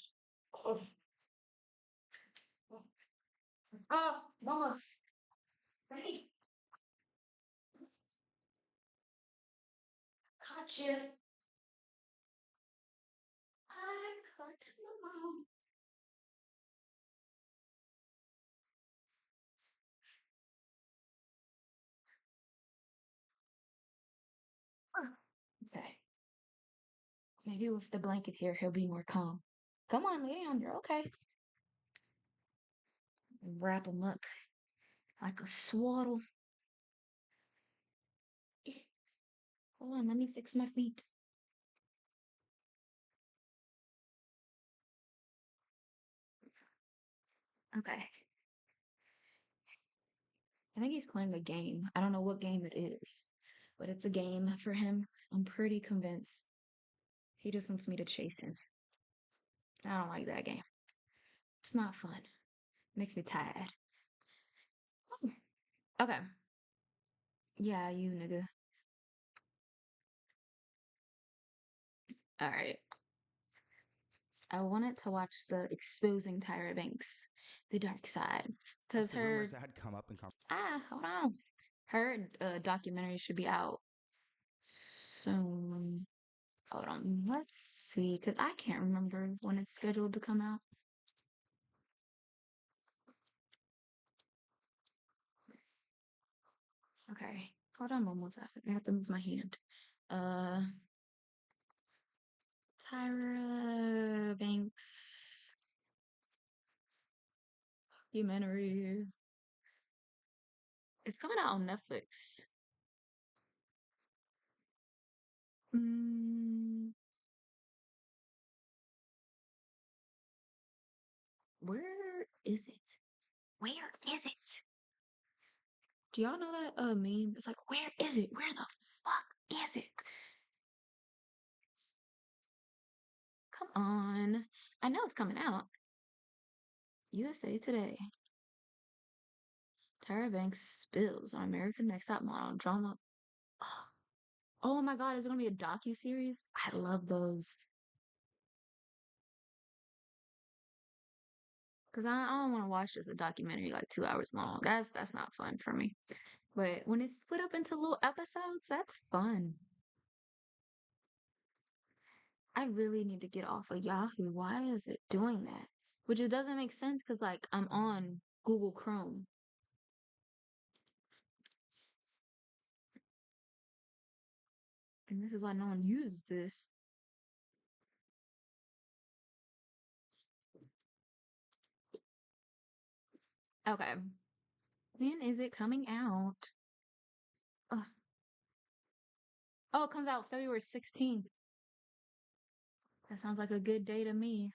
Oh, vamos. Ready? Caught you. I caught the mom. Okay. Maybe with the blanket here, he'll be more calm. Come on, lay down. You're okay. Wrap him up like a swaddle. Hold on, let me fix my feet. Okay. I think he's playing a game. I don't know what game it is, but it's a game for him. I'm pretty convinced. He just wants me to chase him. I don't like that game. It's not fun. Makes me tired. Okay. Yeah, you nigga. All right. I wanted to watch the Exposing Tyra Banks, The Dark Side, because That's the her rumors that had come up in hold on, her documentary should be out soon. Hold on, let's see, because I can't remember when it's scheduled to come out. Okay, hold on one more second. I have to move my hand. Uh, Tyra Banks documentary. It's coming out on Netflix. Mm, where is it? Where is it? Do y'all know that meme? It's like, where is it? Where the fuck is it? Come on. I know it's coming out. USA Today. Tyra Banks spills on American Next Top Model drama. Oh my god, is it gonna be a docu-series? I love those. Cause I don't want to watch just a documentary like 2 hours long. That's not fun for me. But when it's split up into little episodes, that's fun. I really need to get off of Yahoo. Why is it doing that? Which it doesn't make sense because like I'm on Google Chrome. And this is why no one uses this. Okay. When is it coming out? Ugh. Oh, it comes out February 16th. That sounds like a good day to me.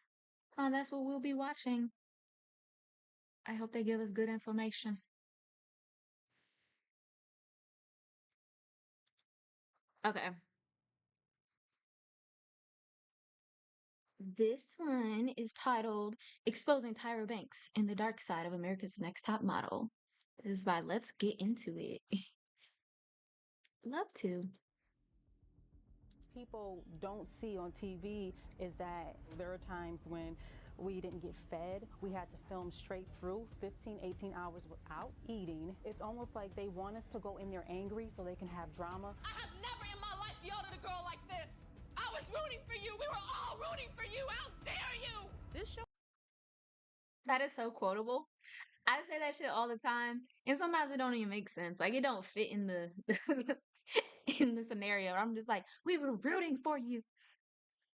That's what we'll be watching. I hope they give us good information. Okay. This one is titled Exposing Tyra Banks and the Dark Side of America's Next Top Model. This is by Let's Get Into It. Love to. People don't see on TV is that there are times when we didn't get fed. We had to film straight through 15, 18 hours without eating. It's almost like they want us to go in there angry so they can have drama. I have never in my life yelled at a girl like this. I was rooting for you. We were all rooting for you. How dare you? This show. That is so quotable. I say that shit all the time, and sometimes it don't even make sense. Like it don't fit in the in the scenario. I'm just like, we were rooting for you.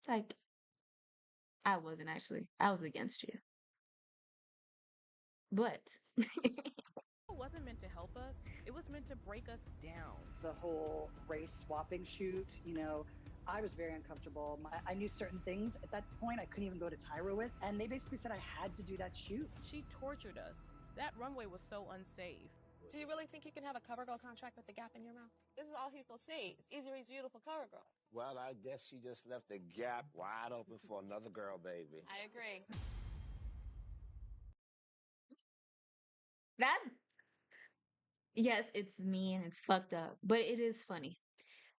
Like I wasn't actually. I was against you. But It wasn't meant to help us. It was meant to break us down. The whole race swapping shoot, I was very uncomfortable. I knew certain things at that point I couldn't even go to Tyra with, and they basically said I had to do that shoot. She tortured us. That runway was so unsafe. Do you really think you can have a cover girl contract with a gap in your mouth? This is all people see. It's easier as beautiful cover girl. Well, I guess she just left the gap wide open for another girl, baby. I agree. that, yes, it's mean, it's fucked up, but it is funny.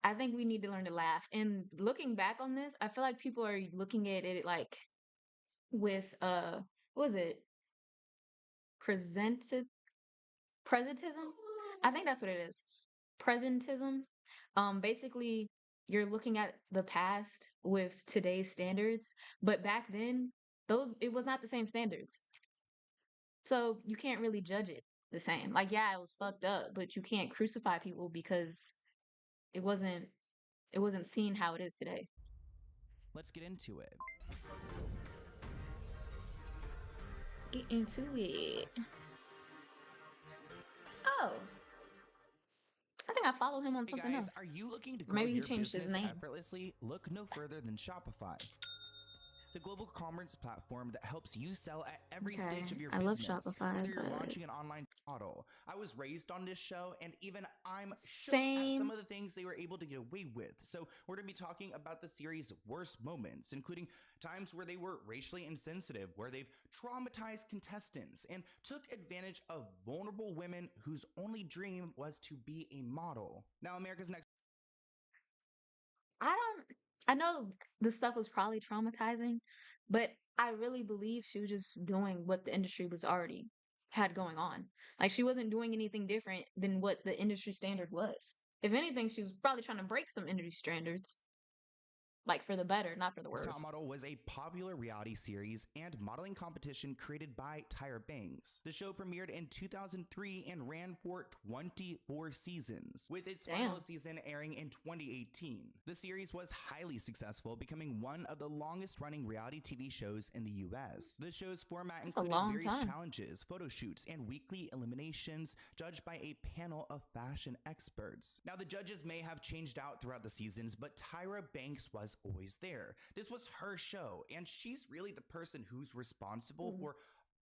I think we need to learn to laugh. And looking back on this, I feel like people are looking at it like with what was it? Presented presentism? I think that's what it is. Presentism. Basically you're looking at the past with today's standards, but back then those it was not the same standards. So you can't really judge it the same. Like yeah, it was fucked up, but you can't crucify people because it wasn't it wasn't seen how it is today. Let's get into it. Get into it. Oh. I think I follow him on Hey something guys, else. are you looking to grow Maybe he your changed his business name. effortlessly? Look no further than Shopify, the global commerce platform that helps you sell at every Okay, stage of your I love business. Shopify, Whether you're but launching an online model. I was raised on this show, and even I'm shocked at Same. some of the things they were able to get away with. So we're going to be talking about the series' worst moments, including times where they were racially insensitive, where they've traumatized contestants, and took advantage of vulnerable women whose only dream was to be a model. Now, America's Next I know the stuff was probably traumatizing, but I really believe she was just doing what the industry was already had going on. Like she wasn't doing anything different than what the industry standard was. If anything, she was probably trying to break some industry standards. Like for the better, not for the Top worse. Model was a popular reality series and modeling competition created by Tyra Banks. The show premiered in 2003 and ran for 24 seasons, with its final season airing in 2018. The series was highly successful, becoming one of the longest running reality TV shows in the US. The show's format That's a included long various time. challenges, photo shoots, and weekly eliminations judged by a panel of fashion experts. Now, the judges may have changed out throughout the seasons, but Tyra Banks was always there. This was her show, and she's really the person who's responsible for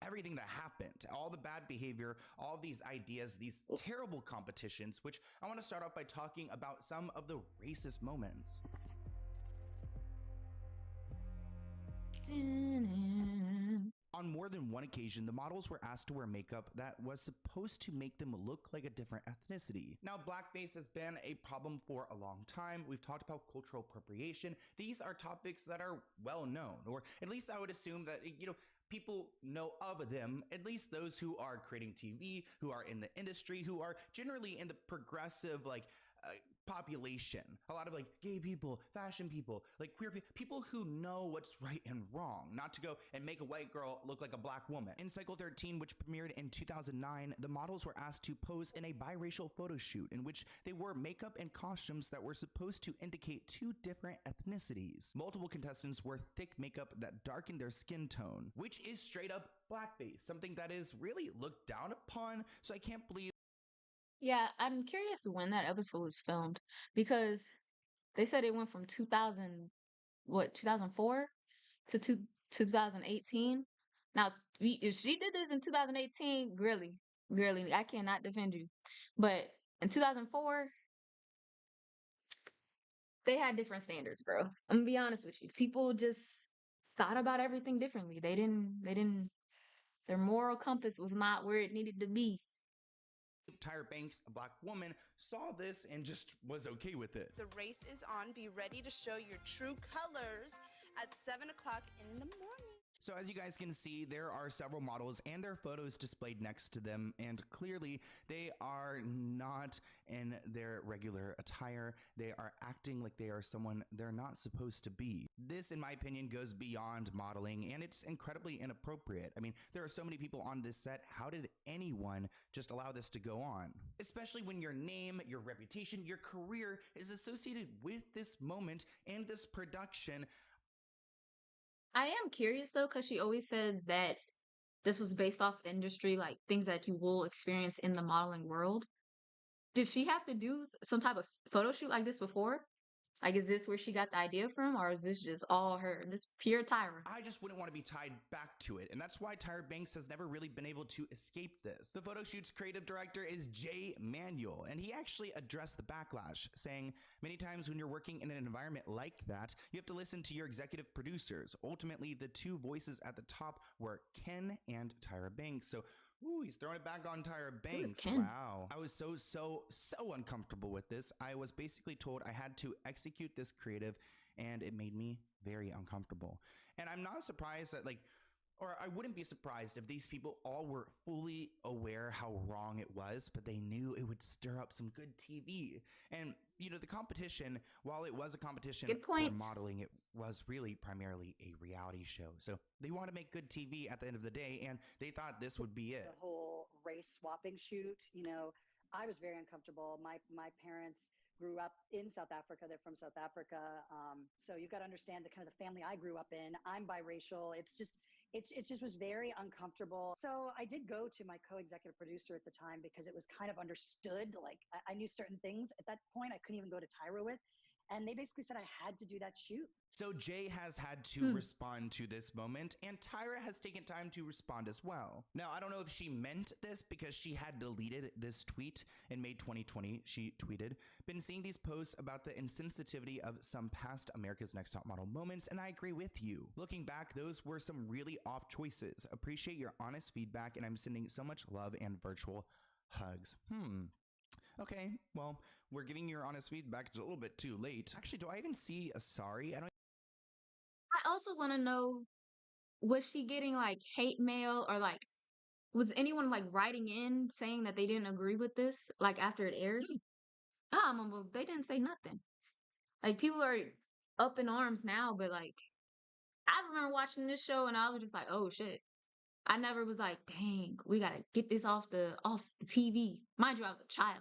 everything that happened, all the bad behavior, all these ideas, these terrible competitions, which I want to start off by talking about some of the racist moments. On more than one occasion, the models were asked to wear makeup that was supposed to make them look like a different ethnicity. Now, blackface has been a problem for a long time. We've talked about cultural appropriation. These are topics that are well known, or at least I would assume that, people know of them, at least those who are creating TV, who are in the industry, who are generally in the progressive, population. A lot of gay people, fashion people, queer people who know what's right and wrong, not to go and make a white girl look like a black woman. In Cycle 13, which premiered in 2009, the models were asked to pose in a biracial photo shoot in which they wore makeup and costumes that were supposed to indicate two different ethnicities. Multiple contestants wore thick makeup that darkened their skin tone, which is straight up blackface, something that is really looked down upon, so I can't believe. Yeah, I'm curious when that episode was filmed because they said it went from 2000 what, 2004 to 2018. Now, if she did this in 2018, really, I cannot defend you. But in 2004, they had different standards, bro. I'm gonna be honest with you. People just thought about everything differently. Their moral compass was not where it needed to be. Tyra Banks, a black woman, saw this and just was okay with it. The race is on. Be ready to show your true colors at 7 o'clock in the morning. So as you guys can see, there are several models and their photos displayed next to them, and clearly they are not in their regular attire. They are acting like they are someone they're not supposed to be. This, in my opinion, goes beyond modeling, and it's incredibly inappropriate. I mean, there are so many people on this set. How did anyone just allow this to go on? Especially when your name, your reputation, your career is associated with this moment and this production. I am curious though, because she always said that this was based off industry, like things that you will experience in the modeling world. Did she have to do some type of photo shoot like this before? Like, is this where she got the idea from, or is this just all her? This pure Tyra? I just wouldn't want to be tied back to it, and that's why Tyra Banks has never really been able to escape this. The photo shoot's creative director is Jay Manuel, and he actually addressed the backlash, saying, many times when you're working in an environment like that, you have to listen to your executive producers. Ultimately, the two voices at the top were Ken and Tyra Banks. So ooh, he's throwing it back on Tyra Banks. Wow. I was so uncomfortable with this. I was basically told I had to execute this creative, and it made me very uncomfortable. And I'm not surprised that, or I wouldn't be surprised if these people all were fully aware how wrong it was, but they knew it would stir up some good TV. And, the competition, while it was a competition for modeling, it was really primarily a reality show. So they want to make good TV at the end of the day, and they thought this would be it. The whole race swapping shoot, I was very uncomfortable. My parents grew up in South Africa. They're from South Africa. So you've got to understand the kind of the family I grew up in. I'm biracial. It just was very uncomfortable. So I did go to my co-executive producer at the time because it was kind of understood. Like I knew certain things at that point I couldn't even go to Tyra with. And they basically said I had to do that shoot. So Jay has had to respond to this moment, and Tyra has taken time to respond as well. Now, I don't know if she meant this because she had deleted this tweet in May 2020. She tweeted, "Been seeing these posts about the insensitivity of some past America's Next Top Model moments, and I agree with you. Looking back, those were some really off choices. Appreciate your honest feedback, and I'm sending so much love and virtual hugs." Okay, well, we're giving your honest feedback. It's a little bit too late. Actually, do I even see a sorry? I also want to know, was she getting like hate mail, or like was anyone like writing in saying that they didn't agree with this like after it aired? Well, they didn't say nothing. Like, people are up in arms now, but like I remember watching this show and I was just like, oh shit. I never was like, dang, we gotta get this off the TV. Mind you, I was a child,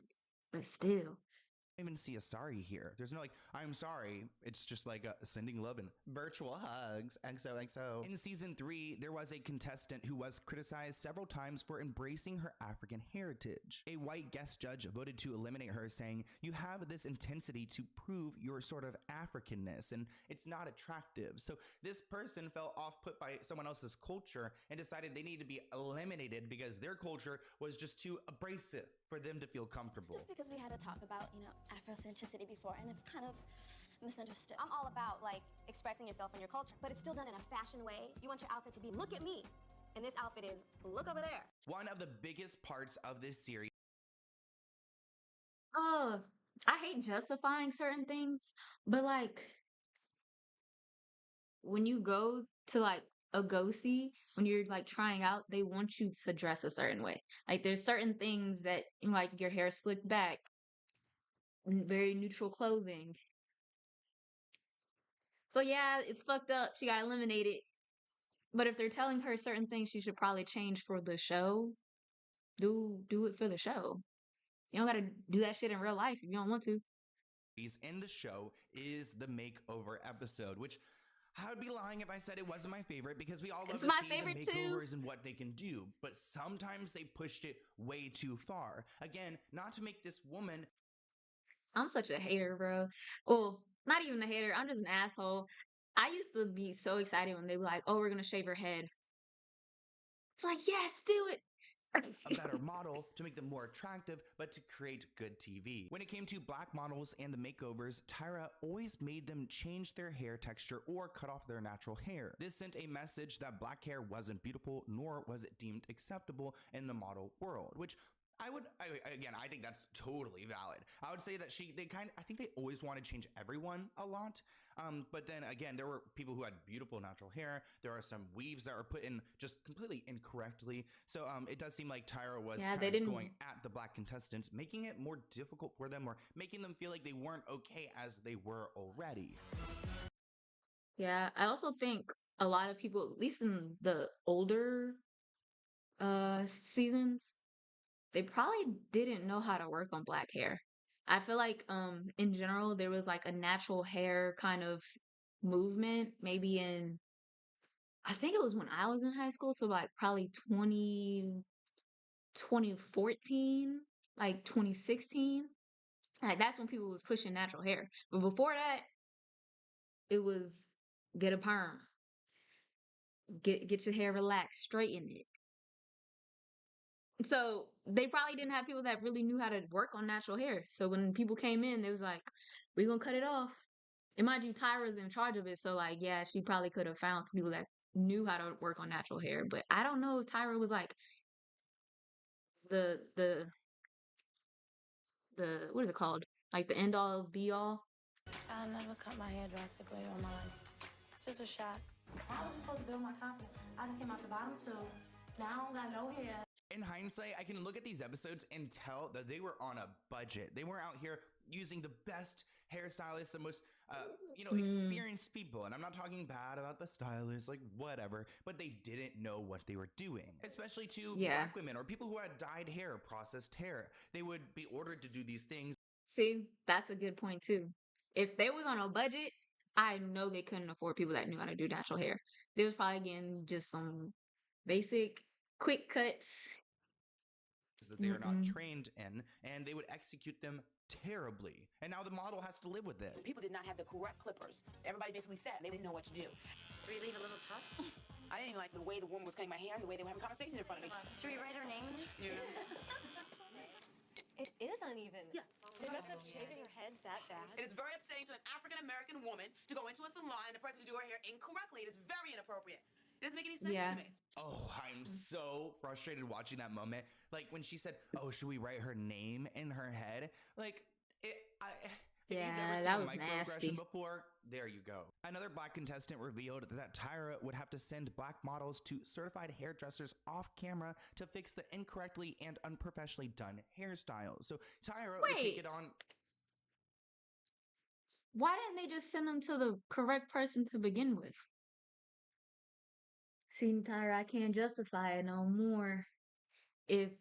but still. Even see a sorry here. There's no I'm sorry. It's just like sending love and virtual hugs. XOXO. In season 3, there was a contestant who was criticized several times for embracing her African heritage. A white guest judge voted to eliminate her, saying, "You have this intensity to prove your sort of Africanness, and it's not attractive." So this person felt off put by someone else's culture and decided they needed to be eliminated because their culture was just too abrasive for them to feel comfortable. Just because we had to talk about, Afrocentricity before, and it's kind of misunderstood. I'm all about, expressing yourself and your culture, but it's still done in a fashion way. You want your outfit to be, look at me, and this outfit is, look over there. One of the biggest parts of this series. I hate justifying certain things, but when you go to a go-see, when you're trying out, they want you to dress a certain way. Like, there's certain things that, your hair slicked back, very neutral clothing. So yeah, it's fucked up. She got eliminated. But if they're telling her certain things she should probably change for the show, do it for the show. You don't gotta do that shit in real life if you don't want to. In the show is the makeover episode, which I would be lying if I said it wasn't my favorite, because we all love to see the makeovers and what they can do. But sometimes they pushed it way too far. Again, not to make this woman. I'm such a hater, bro. Well, not even a hater. I'm just an asshole. I used to be so excited when they were like, "Oh, we're gonna shave her head." It's like, yes, do it. A better model to make them more attractive, but to create good TV. When it came to black models and the makeovers, Tyra always made them change their hair texture or cut off their natural hair. This sent a message that black hair wasn't beautiful, nor was it deemed acceptable in the model world, which I think that's totally valid. I would say that I think they always want to change everyone a lot. But then again, there were people who had beautiful natural hair. There are some weaves that were put in just completely incorrectly. So it does seem like Tyra was Yeah, kind they of didn't. going at the black contestants, making it more difficult for them or making them feel like they weren't okay as they were already. Yeah, I also think a lot of people, at least in the older seasons, they probably didn't know how to work on black hair. I feel like in general there was like a natural hair kind of movement maybe in I think it was when I was in high school, so like probably 2014, like 2016. Like that's when people was pushing natural hair. But before that, it was get a perm, get your hair relaxed, straighten it. So they probably didn't have people that really knew how to work on natural hair. So when people came in, they was like, "We're gonna cut it off." And mind you, Tyra's in charge of it, so like, yeah, she probably could have found some people that knew how to work on natural hair. But I don't know if Tyra was like the the the what is it called? Like the end all be all. I never cut my hair drastically all my life. Just a shot. How was I supposed to build my confidence? I just came out the bottom two. Now I don't got no hair. In hindsight, I can look at these episodes and tell that they were on a budget. They were out here using the best hairstylists, the most, experienced people. And I'm not talking bad about the stylists, like whatever, but they didn't know what they were doing, especially to Yeah. black women or people who had dyed hair, processed hair. They would be ordered to do these things. See, that's a good point too. If they was on a budget, I know they couldn't afford people that knew how to do natural hair. They was probably getting just some basic quick cuts. That they are not trained in, and they would execute them terribly. And now the model has to live with it. People did not have the correct clippers. Everybody basically sat and they didn't know what to do. Should we leave a little tough? I didn't even like the way the woman was cutting my hair and the way they were having a conversation in front of me. Should we write her name? Yeah. It is uneven. Yeah. You messed up shaving her head that fast. It is very upsetting to an African-American woman to go into a salon and the person to do her hair incorrectly. It is very inappropriate. It doesn't make any sense to me. Oh, I'm so frustrated watching that moment. Like when she said, "Oh, should we write her name in her head?" Like if you've never seen that a was microaggression nasty. before, there you go. Another black contestant revealed that Tyra would have to send black models to certified hairdressers off camera to fix the incorrectly and unprofessionally done hairstyles. So Tyra would take Wait. it on. Why didn't they just send them to the correct person to begin with? See, Tyra, I can't justify it no more. If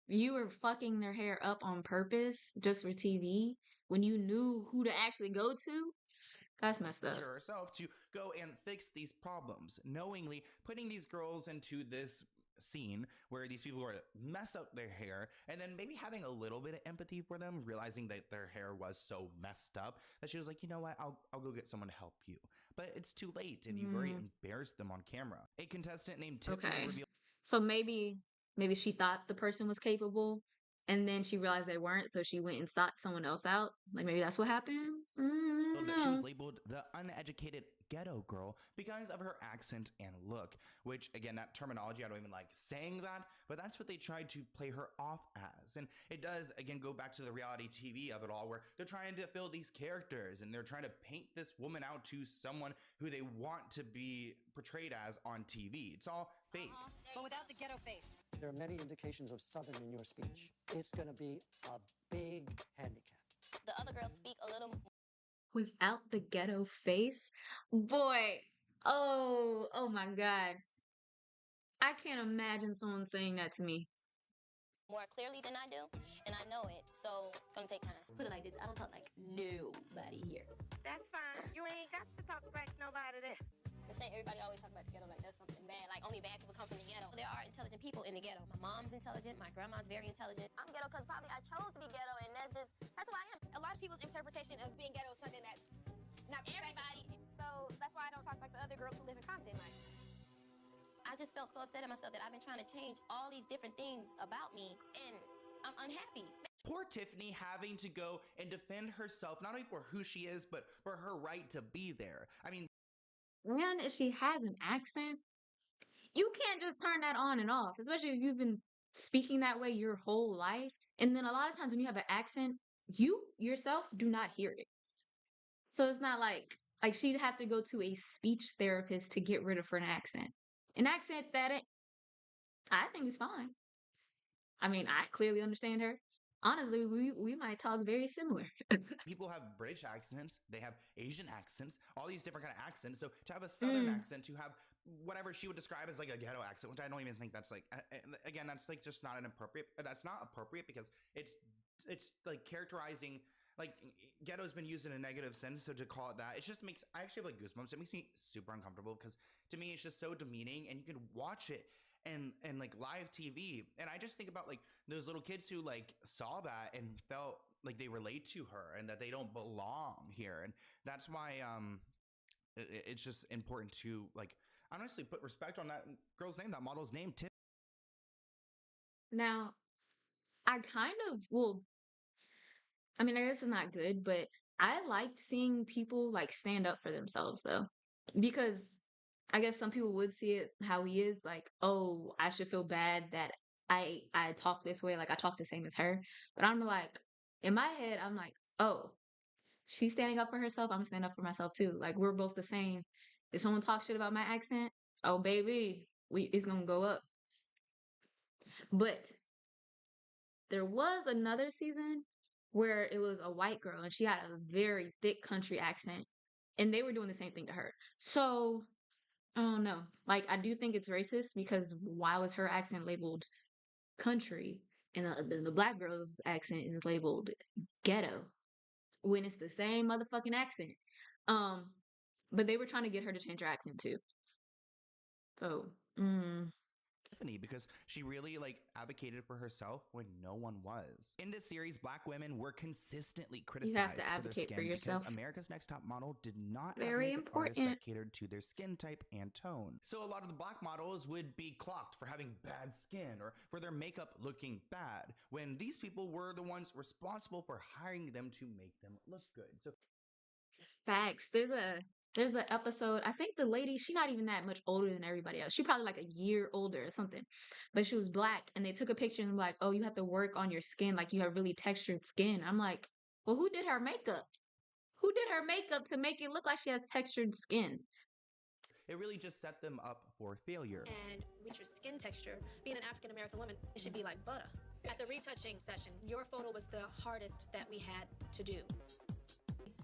you were fucking their hair up on purpose just for TV when you knew who to actually go to, that's messed up. Herself to go and fix these problems, knowingly putting these girls into this scene where these people were to mess up their hair and then maybe having a little bit of empathy for them, realizing that their hair was so messed up that she was like, you know what, I'll go get someone to help you. But it's too late and you've already embarrassed them on camera. A contestant named Tiffany revealed. So maybe she thought the person was capable and then she realized they weren't, so she went and sought someone else out. Like maybe that's what happened. That she was labeled the uneducated ghetto girl because of her accent and look, which again, that terminology, I don't even like saying that, but that's what they tried to play her off as. And it does again go back to the reality TV of it all, where they're trying to fill these characters and they're trying to paint this woman out to someone who they want to be portrayed as on TV. It's all fake. But without the ghetto face. There are many indications of Southern in your speech. It's going to be a big handicap. The other girls speak a little Without the ghetto face? Boy, oh my God. I can't imagine someone saying that to me. more clearly than I do, and I know it. So it's gonna take time. Put it like this: I don't talk like nobody here. That's fine. You ain't got to talk like nobody there. This ain't everybody always talk about the ghetto like that's something bad. Like only bad people come from the ghetto. There are intelligent people in the ghetto. My mom's intelligent. My grandma's very intelligent. I'm ghetto because probably I chose to be ghetto, and that's who I am. A lot of people's interpretation of being ghetto is something that's not everybody. So talk like the other girls who live in Compton. Like, I just felt so upset at myself that I've been trying to change all these different things about me, and I'm unhappy. Poor Tiffany having to go and defend herself, not only for who she is, but for her right to be there. I mean, And if she has an accent, you can't just turn that on and off, especially if you've been speaking that way your whole life. And then a lot of times when you have an accent, you yourself do not hear it. So it's not like she'd have to go to a speech therapist to get rid of her accent. An accent that I think is fine. I mean, I clearly understand her. Honestly, we might talk very similar. people have British accents, they have Asian accents, all these different kind of accents. So to have a Southern accent, to have whatever she would describe as like a ghetto accent, which I don't even think that's like, again, that's like just not an appropriate, that's not appropriate because it's like characterizing, like ghetto has been used in a negative sense. So to call it that, it just makes, I actually have like goosebumps. It makes me super uncomfortable because to me, it's just so demeaning, and you can watch it and like live TV. And I just think about like those little kids who like saw that and felt like they relate to her and that they don't belong here. And that's why it's just important to like honestly put respect on that girl's name, that model's name, Tiff. Now, I kind of well, I mean, I guess it's not good, but I liked seeing people like stand up for themselves though. Because I guess some people would see it how he is, like, oh, I should feel bad that I talk this way, like I talk the same as her. But I'm like, in my head, I'm like, oh, she's standing up for herself, I'm standing up for myself too. Like we're both the same. If someone talks shit about my accent, oh baby, it's gonna go up. But there was another season where it was a white girl and she had a very thick country accent, and they were doing the same thing to her. So I don't know. Like I do think it's racist because why was her accent labeled country and the black girl's accent is labeled ghetto when it's the same motherfucking accent? Um, but they were trying to get her to change her accent too. So, Tiffany, because she really like advocated for herself when no one was. In this series, black women were consistently you criticized have to for their advocate for skin because yourself. America's Next Top Model did not have Very makeup artists that important. catered to their skin type and tone. So a lot of the black models would be clocked for having bad skin or for their makeup looking bad, when these people were the ones responsible for hiring them to make them look good. So Facts. There's an episode. I think the lady, she not even that much older than everybody else. She probably like a year older or something. But she was black and they took a picture and like, "Oh, you have to work on your skin, like you have really textured skin." I'm like, "Well, who did her makeup? Who did her makeup to make it look like she has textured skin?" it really just set them up for failure. And with your skin texture, being an African American woman, it should be like butter. At the retouching session, your photo was the hardest that we had to do.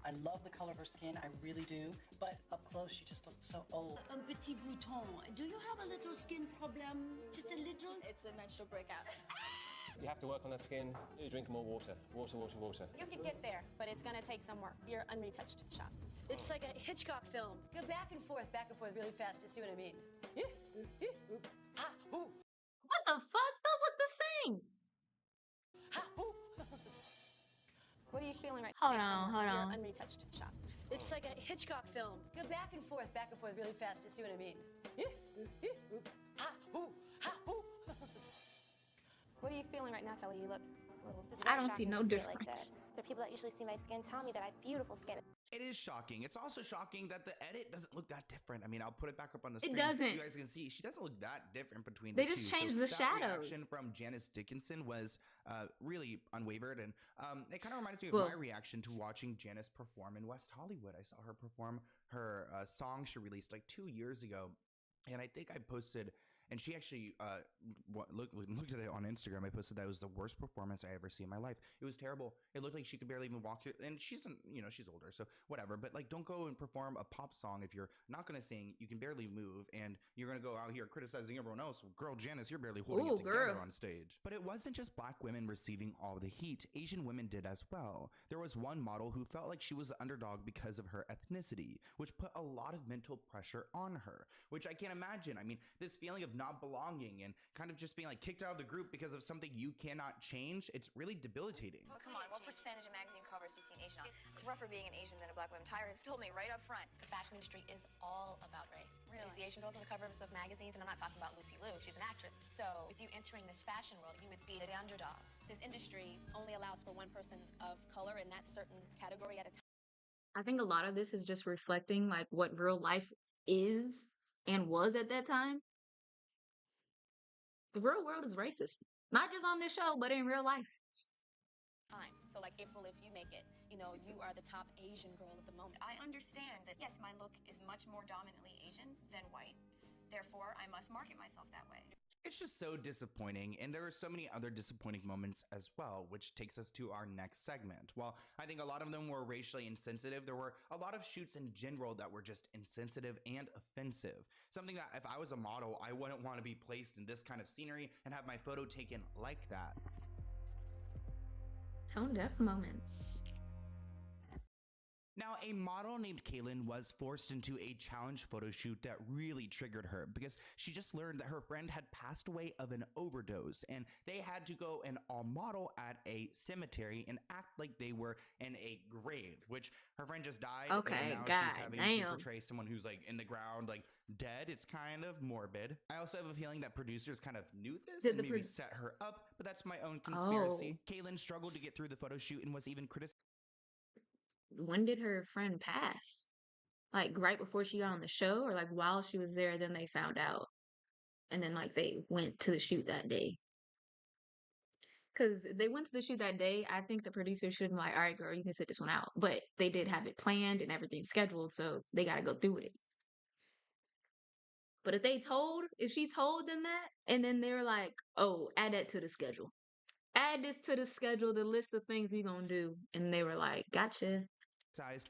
I love the color of her skin, I really do, but up close she just looked so old. Un petit bouton. Do you have a little skin problem? Just a little? It's a menstrual breakout. You have to work on that skin. You drink more water. Water. You can get there, but it's gonna take some work. You're unretouched shop. It's like a Hitchcock film. Go back and forth really fast to see what I mean. What the fuck? Those look the same. What are you feeling right Hold Take some on, work. hold You're on. unretouched shop. It's like a Hitchcock film. Go back and forth really fast to see what I mean. What are you feeling right now, Kelly? You look a little. It's I very don't see shocking no to see it difference. like this. The people that usually see my skin tell me that I have beautiful skin. It is shocking. It's also shocking that the edit doesn't look that different. I mean, I'll put it back up on the It screen. doesn't. You guys can see she doesn't look that different between They the two. just changed the that shadows. reaction from Janice Dickinson was really unwavered, and it kind of reminds me of Well- my reaction to watching Janice perform in West Hollywood. I saw her perform her song she released like 2 years ago, and I think I posted. And she actually looked at it on Instagram. I posted that it was the worst performance I ever seen in my life. It was terrible. It looked like she could barely even walk. And she's older, so whatever. But like, don't go and perform a pop song if you're not going to sing. You can barely move, and you're going to go out here criticizing everyone else. Well, girl, Janice, you're barely holding Ooh, it together girl. on stage. But it wasn't just black women receiving all the heat. Asian women did as well. There was one model who felt like she was the underdog because of her ethnicity, which put a lot of mental pressure on her, which I can't imagine. I mean, this feeling of not belonging and kind of just being like kicked out of the group because of something you cannot change, it's really debilitating. But come on, what percentage of magazine covers do you see an Asian on? It's rougher being an Asian than a black woman. Tyra has told me right up front. The fashion industry is all about race. Really? So you see Asian girls on the covers of magazines, and I'm not talking about Lucy Liu. She's an actress. So with you entering this fashion world, you would be the underdog. This industry only allows for one person of color in that certain category at a time. I think a lot of this is just reflecting like what real life is and was at that time. The real world is racist. Not just on this show, but in real life. So like April, if you make it, you know, you are the top Asian girl at the moment. I understand that, yes, my look is much more dominantly Asian than white. Therefore, I must market myself that way. It's just so disappointing, and there are so many other disappointing moments as well, which takes us to our next segment. While I think a lot of them were racially insensitive, there were a lot of shoots in general that were just insensitive and offensive. Something that if I was a model, I wouldn't want to be placed in this kind of scenery and have my photo taken like that. Tone deaf moments. Now, a model named Kaylin was forced into a challenge photo shoot that really triggered her because she just learned that her friend had passed away of an overdose, and they had to go and all model at a cemetery and act like they were in a grave, which her friend just died. Okay, and now God she's having to portray someone who's like in the ground, like dead. It's kind of morbid. I also have a feeling that producers kind of knew this and maybe set her up, but that's my own conspiracy. Kaylin struggled to get through the photo shoot and was even criticized. When did her friend pass? Like right before she got on the show, or like while she was there, then they found out. And then like they went to the shoot that day. Because they went to the shoot that day, I think the producer should have been like, all right, girl, you can sit this one out. But they did have it planned and everything scheduled, so they got to go through with it. But if she told them that, and then they're like, oh, add that to the schedule. Add this to the schedule, the list of things we gonna do. And they were like, gotcha.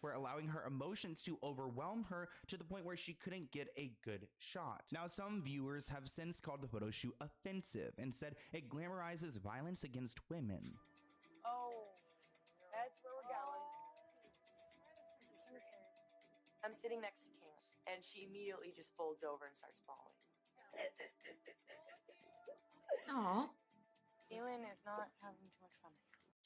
For allowing her emotions to overwhelm her to the point where she couldn't get a good shot. Now, some viewers have since called the photo shoot offensive and said it glamorizes violence against women. Oh, that's where we're going. I'm sitting next to Kim, and she immediately just folds over and starts bawling. Aw. Kaylin is not having too much fun.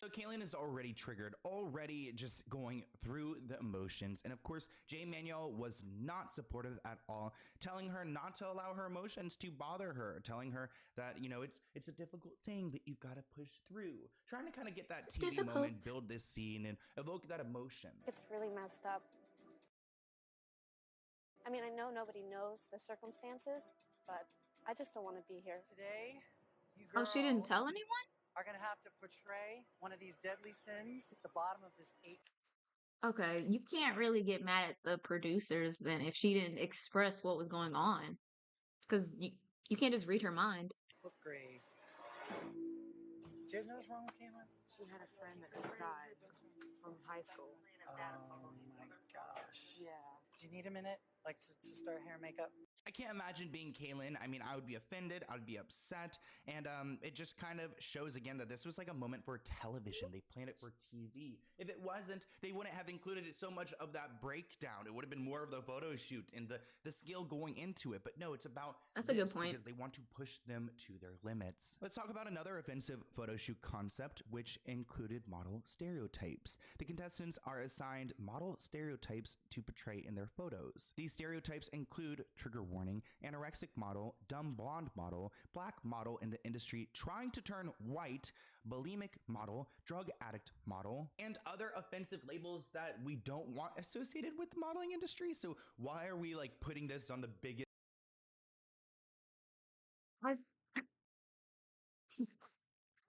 So Kaylin is already triggered, already just going through the emotions. And of course, Jay Manuel was not supportive at all, telling her not to allow her emotions to bother her, telling her that, you know, it's a difficult thing, but you've got to push through. Trying to kind of get that TV moment, build this scene, and evoke that emotion. It's really messed up. I mean, I know nobody knows the circumstances, but I just don't want to be here. Today, you Oh, girls she didn't tell anyone? are going to have to portray one of these deadly sins at the bottom of this 8. Okay, you can't really get mad at the producers then if she didn't express what was going on. Because you can't just read her mind. Look great. Do you guys know what's wrong with Kaylin? She had a friend that just died from high school. Oh my gosh. Yeah. Do you need a minute, like, to start hair and makeup? I can't imagine being Kaylin. I mean, I would be offended. I would be upset. And it just kind of shows again that this was like a moment for television. They planned it for TV. If it wasn't, they wouldn't have included so much of that breakdown. It would have been more of the photo shoot and the skill going into it. But no, it's about That's a good point. because they want to push them to their limits. Let's talk about another offensive photo shoot concept, which included model stereotypes. The contestants are assigned model stereotypes to portray in their photos. These stereotypes include trigger warning, anorexic model, dumb blonde model, black model in the industry trying to turn white, bulimic model, drug addict model, and other offensive labels that we don't want associated with the modeling industry. So why are we like putting this on the biggest?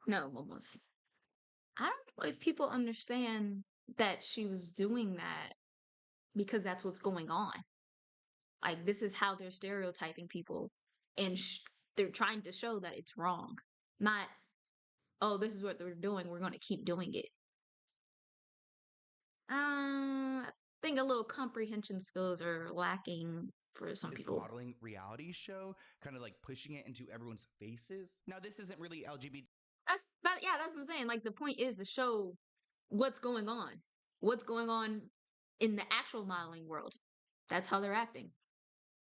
No, almost. I don't know if people understand that she was doing that because that's what's going on. Like, this is how they're stereotyping people, and they're trying to show that it's wrong. Not, oh, this is what they're doing, we're going to keep doing it. I think a little comprehension skills are lacking for some people. Modeling reality show, kind of like pushing it into everyone's faces. Now, this isn't really LGBT. Yeah, that's what I'm saying. Like, the point is to show what's going on in the actual modeling world. That's how they're acting.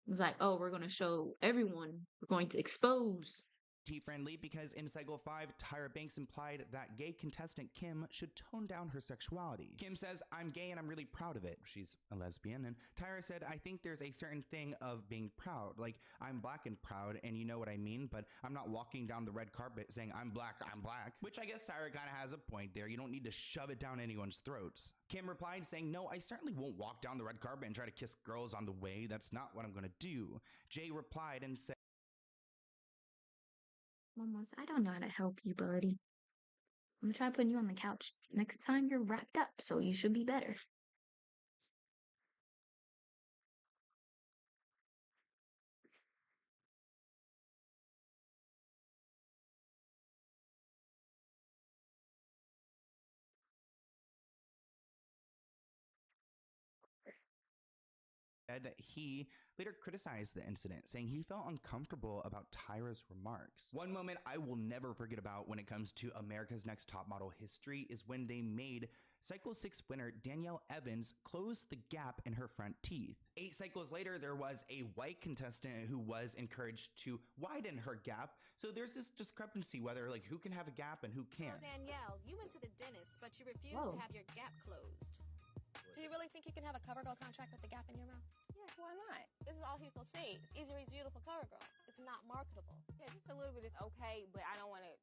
It's like, oh, we're going to show everyone. We're going to expose. Friendly because in Cycle 5, Tyra Banks implied that gay contestant Kim should tone down her sexuality. Kim says, I'm gay and I'm really proud of it. She's a lesbian. And Tyra said, I think there's a certain thing of being proud. Like, I'm black and proud, and you know what I mean, but I'm not walking down the red carpet saying, I'm black, which I guess Tyra kind of has a point there. You don't need to shove it down anyone's throats. Kim replied saying, no, I certainly won't walk down the red carpet and try to kiss girls on the way. That's not what I'm going to do. Jay replied and said, Momos, I don't know how to help you, buddy. I'm gonna try putting you on the couch next time you're wrapped up, so you should be better. that he later criticized the incident, saying he felt uncomfortable about Tyra's remarks. One moment I will never forget about when it comes to America's Next Top Model history is when they made Cycle 6 winner Danielle Evans close the gap in her front teeth. 8 cycles later, there was a white contestant who was encouraged to widen her gap. So there's this discrepancy whether like who can have a gap and who can't. Well, Danielle, you went to the dentist, but you refused Whoa. to have your gap closed. Do you really think you can have a CoverGirl contract with a gap in your mouth? Yeah, why not? This is all people see. It's easy to reach beautiful CoverGirl. It's not marketable. Yeah, just a little bit is okay, but I don't want to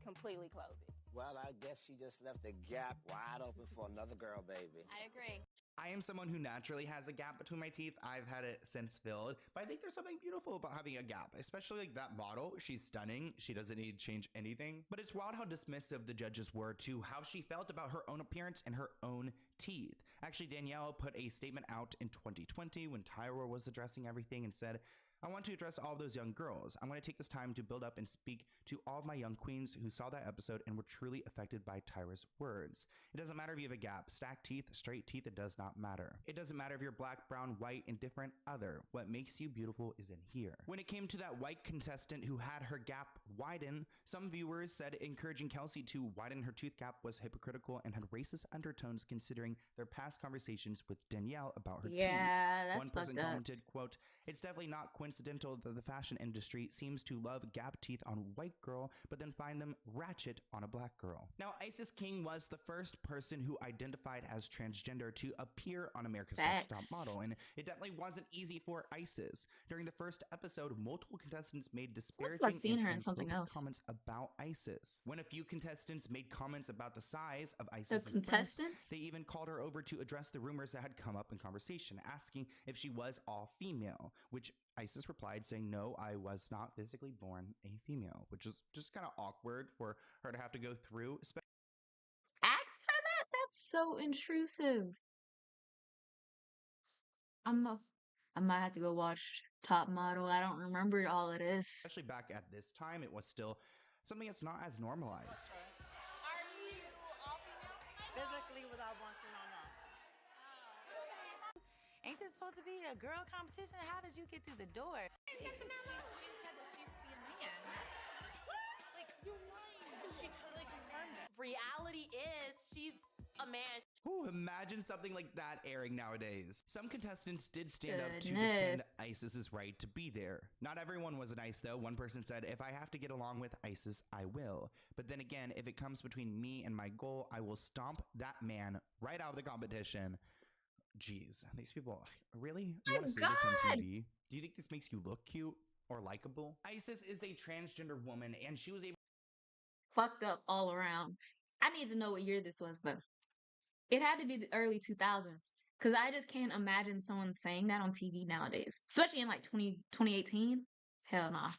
completely close it. Well, I guess she just left the gap wide open for another girl, baby. I agree. I am someone who naturally has a gap between my teeth. I've had it since filled, but I think there's something beautiful about having a gap, especially like that model. She's stunning. She doesn't need to change anything, but it's wild how dismissive the judges were to how she felt about her own appearance and her own teeth. Actually, Danielle put a statement out in 2020 when Tyra was addressing everything and said, I want to address all those young girls. I'm going to take this time to build up and speak to all of my young queens who saw that episode and were truly affected by Tyra's words. It doesn't matter if you have a gap, stacked teeth, straight teeth, it does not matter. It doesn't matter if you're black, brown, white, indifferent, other. What makes you beautiful is in here. When it came to that white contestant who had her gap widen, some viewers said encouraging Kelsey to widen her tooth gap was hypocritical and had racist undertones considering their past conversations with Danielle about her teeth. That's One person fucked up. commented, quote, it's definitely not coincidental that the fashion industry seems to love gap teeth on a white girl, but then find them ratchet on a black girl. Now, Isis King was the first person who identified as transgender to appear on America's Next Top Model, and it definitely wasn't easy for Isis. During the first episode, multiple contestants made disparaging I've seen her in and something transphobic else. comments about Isis. When a few contestants made comments about the size of The Isis' breasts, contestants? they even called her over to address the rumors that had come up in conversation, asking if she was all female, which Isis replied saying, no, I was not physically born a female, which is just kind of awkward for her to have to go through. Asked her that? That's so intrusive. I might have to go watch Top Model. I don't remember all of this. Especially back at this time, it was still something that's not as normalized. Are you all female? Physically without bunking on up. Ain't this supposed to be a girl competition? How did you get through the door? She said that she used to be a man. Like, you're lying. She totally confirmed it. Reality is she's a man. Ooh, imagine something like that airing nowadays. Some contestants did stand up to defend Isis's right to be there. Not everyone was nice though. One person said, if I have to get along with Isis, I will. But then again, if it comes between me and my goal, I will stomp that man right out of the competition. Jeez, these people, really? You want to say this on TV? Do you think this makes you look cute or likable? Isis is a transgender woman and she was able Fucked up all around. I need to know what year this was though. It had to be the early 2000s. Because I just can't imagine someone saying that on TV nowadays. Especially in like 2018. Hell nah.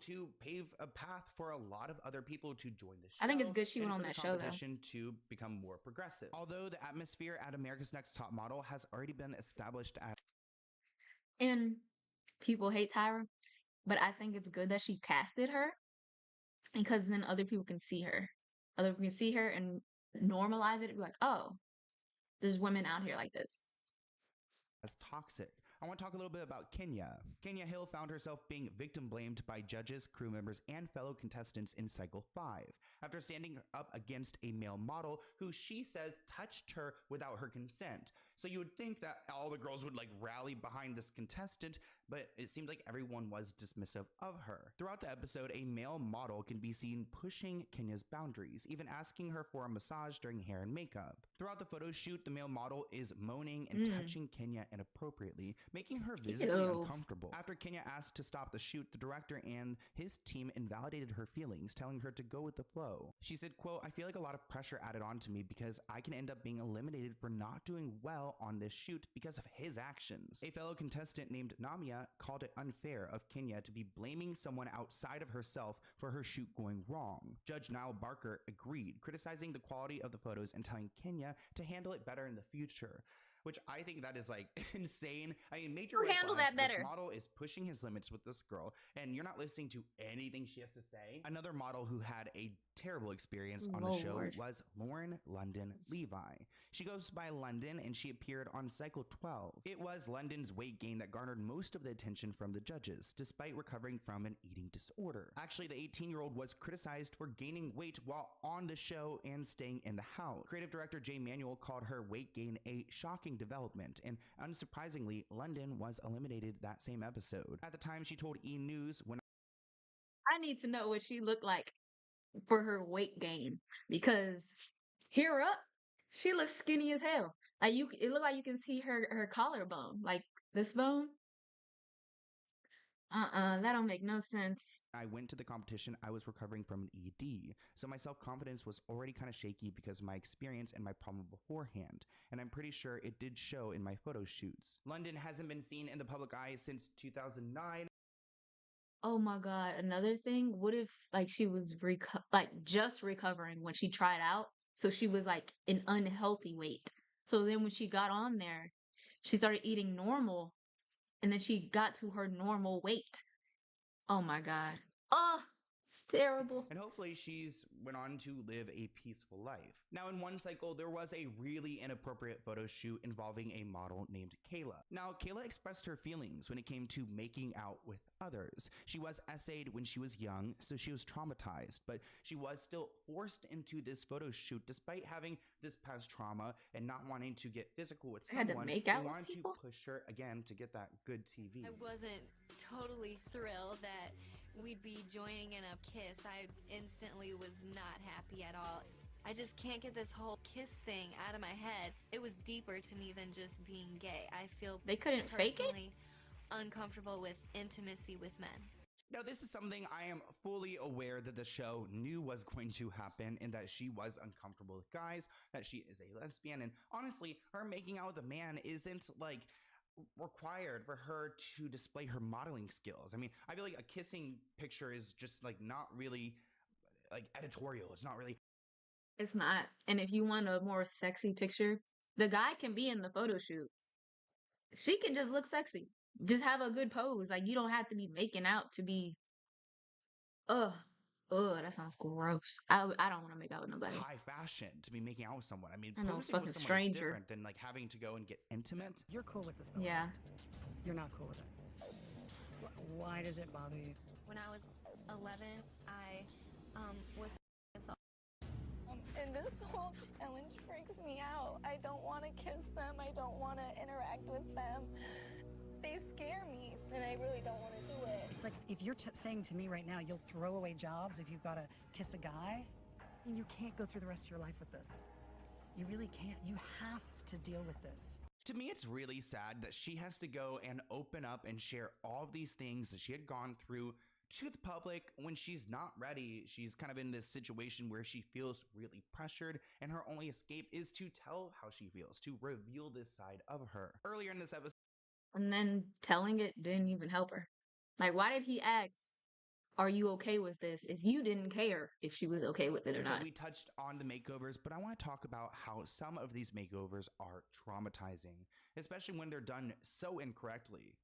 to pave a path for a lot of other people to join the show. I think it's good she went and on for that the show, though. competition to become more progressive. Although the atmosphere at America's Next Top Model has already been established at And people hate Tyra. But I think it's good that she casted her. Because then other people can see her. Other people can see her and normalize it and be like, oh, there's women out here like this. as toxic. I want to talk a little bit about Kenya. Kenya Hill found herself being victim blamed by judges, crew members, and fellow contestants in Cycle 5. after standing up against a male model who she says touched her without her consent. So you would think that all the girls would like rally behind this contestant, but it seemed like everyone was dismissive of her. Throughout the episode, a male model can be seen pushing Kenya's boundaries, even asking her for a massage during hair and makeup. Throughout the photo shoot, the male model is moaning and touching Kenya inappropriately, making her visibly uncomfortable. After Kenya asked to stop the shoot, the director and his team invalidated her feelings, telling her to go with the flow. She said, quote, "I feel like a lot of pressure added on to me because I can end up being eliminated for not doing well on this shoot because of his actions." A fellow contestant named Namia called it unfair of Kenya to be blaming someone outside of herself for her shoot going wrong. Judge Niall Barker agreed, criticizing the quality of the photos and telling Kenya to handle it better in the future. Which I think that is like insane. I mean, major red handle flags. that better. This model is pushing his limits with this girl, and you're not listening to anything she has to say. Another model who had a terrible experience on the show Lord. was Lauren London Levi. She goes by London, and she appeared on Cycle 12. It was London's weight gain that garnered most of the attention from the judges, despite recovering from an eating disorder. Actually, the 18-year-old was criticized for gaining weight while on the show and staying in the house. Creative director Jay Manuel called her weight gain a shocking development, and unsurprisingly, London was eliminated that same episode. At the time, she told E! News, "When I need to know what she looked like for her weight gain, because here up, she looks skinny as hell. Like it looked like you can see her collarbone, like this bone. That don't make no sense. I went to the competition, I was recovering from an ED, so my self-confidence was already kind of shaky because of my experience and my problem beforehand, and I'm pretty sure it did show in my photo shoots." London hasn't been seen in the public eye since 2009. Oh my God. Another thing, what if like she was just recovering when she tried out? So she was like an unhealthy weight. So then when she got on there, she started eating normal and then she got to her normal weight. Oh my God. Oh, it's terrible. And hopefully she's went on to live a peaceful life. Now, in one cycle, there was a really inappropriate photo shoot involving a model named Kayla. Now, Kayla expressed her feelings when it came to making out with others. She was essayed when she was young, so she was traumatized, but she was still forced into this photo shoot despite having this past trauma and not wanting to get physical with I had to someone make who out with wanted to people? push her again to get that good TV. I wasn't totally thrilled that we'd be joining in a kiss. I instantly was not happy at all. I just can't get this whole kiss thing out of my head. It was deeper to me than just being gay. I feel They couldn't fake it? personally uncomfortable with intimacy with men. Now, this is something I am fully aware that the show knew was going to happen, and that she was uncomfortable with guys, that she is a lesbian, and honestly, her making out with a man isn't like required for her to display her modeling skills. I mean, I feel like a kissing picture is just like not really like editorial. It's not really. It's not. And if you want a more sexy picture, the guy can be in the photo shoot. She can just look sexy. Just have a good pose. Like you don't have to be making out to be. Ugh. Ugh, that sounds gross. I don't want to make out with nobody. High fashion to be making out with someone. I mean, I know, posing fucking with someone stranger. is different than like having to go and get intimate. You're cool with this, though. Yeah. You're not cool with it. Why does it bother you? When I was 11, I was assaulted. And this whole challenge freaks me out. I don't want to kiss them. I don't want to interact with them. They scare me, and I really don't want to do it. It's like if you're saying to me right now you'll throw away jobs if you've got to kiss a guy, you can't go through the rest of your life with this. You really can't. You have to deal with this. To me, it's really sad that she has to go and open up and share all of these things that she had gone through to the public when she's not ready. She's kind of in this situation where she feels really pressured, and her only escape is to tell how she feels, to reveal this side of her. Earlier in this episode, And then telling it didn't even help her. Like, why did he ask, "Are you okay with this?" if you didn't care if she was okay with it or not? we touched on the makeovers, but I want to talk about how some of these makeovers are traumatizing, especially when they're done so incorrectly.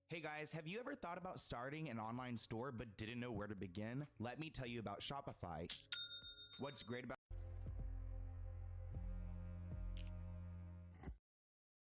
Hey guys, have you ever thought about starting an online store but didn't know where to begin? Let me tell you about Shopify. What's great about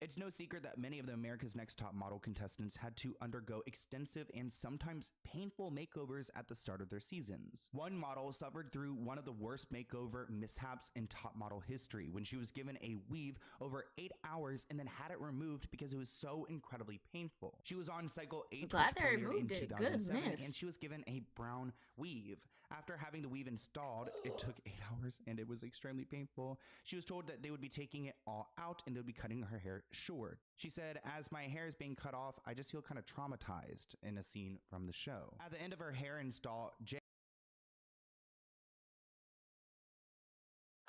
It's no secret that many of the America's Next Top Model contestants had to undergo extensive and sometimes painful makeovers at the start of their seasons. One model suffered through one of the worst makeover mishaps in top model history when she was given a weave over 8 hours and then had it removed because it was so incredibly painful. She was on cycle 8, Glad which they premiered in removed it. 2007, and Goodness. she was given a brown weave. After having the weave installed, it took 8 hours and it was extremely painful. She was told that they would be taking it all out and they would be cutting her hair short. She said, "As my hair is being cut off, I just feel kind of traumatized," in a scene from the show. At the end of her hair install,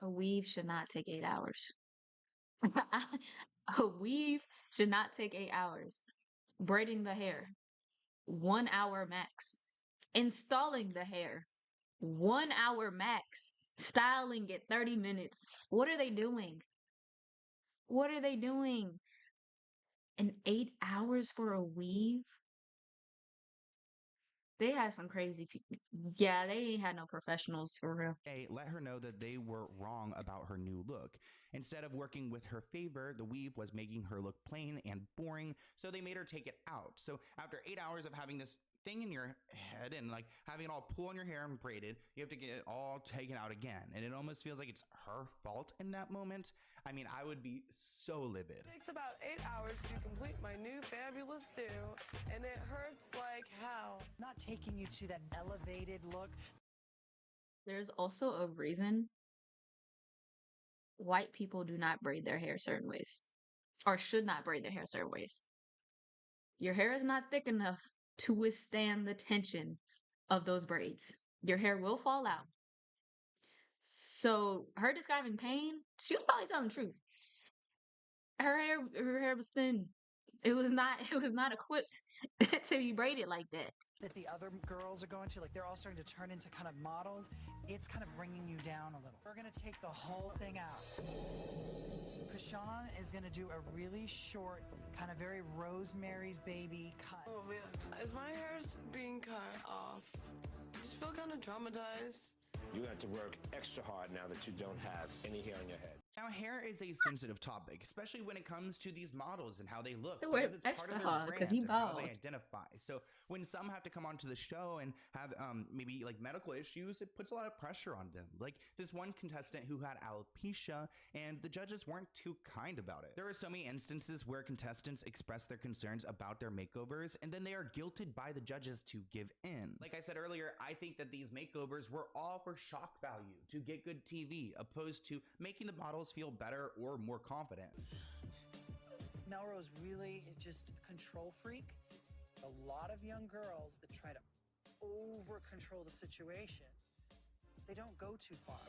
A weave should not take 8 hours. A weave should not take 8 hours. Braiding the hair, 1 hour max. Installing the hair, 1 hour max. Styling it, 30 minutes. What are they doing? What are they doing? And 8 hours for a weave? They had some crazy people. Yeah, they ain't had no professionals for real. let her know that they were wrong about her new look. Instead of working with her favor, the weave was making her look plain and boring, so they made her take it out. So after 8 hours of having this thing in your head and like having it all pull on your hair and braided, you have to get it all taken out again. And it almost feels like it's her fault in that moment. I mean, I would be so livid. It takes about 8 hours to complete my new fabulous do, and it hurts like hell. Not taking you to that elevated look. There's also a reason white people do not braid their hair certain ways, or should not braid their hair certain ways. Your hair is not thick enough to withstand the tension of those braids. Your hair will fall out. So her describing pain, she was probably telling the truth. Her hair was thin. It was not equipped to be braided like that. That the other girls are going to, like they're all starting to turn into kind of models, it's kind of bringing you down a little. We're going to take the whole thing out. Kashawn is going to do a really short, kind of very Rosemary's Baby cut. Oh man, as my hair's being cut off, I just feel kind of traumatized. You have to work extra hard now that you don't have any hair on your head. Now, hair is a sensitive topic, especially when it comes to these models and how they look, They because wear it's part extra of their hard brand 'cause he and how they bald. identify. So when some have to come onto the show and have maybe like medical issues, it puts a lot of pressure on them. Like this one contestant who had alopecia, and the judges weren't too kind about it. There are so many instances where contestants express their concerns about their makeovers, and then they are guilted by the judges to give in. Like I said earlier, I think that these makeovers were all for shock value, to get good TV, opposed to making the models feel better or more confident. Melrose really is just a control freak. A lot of young girls that try to over control the situation, they don't go too far.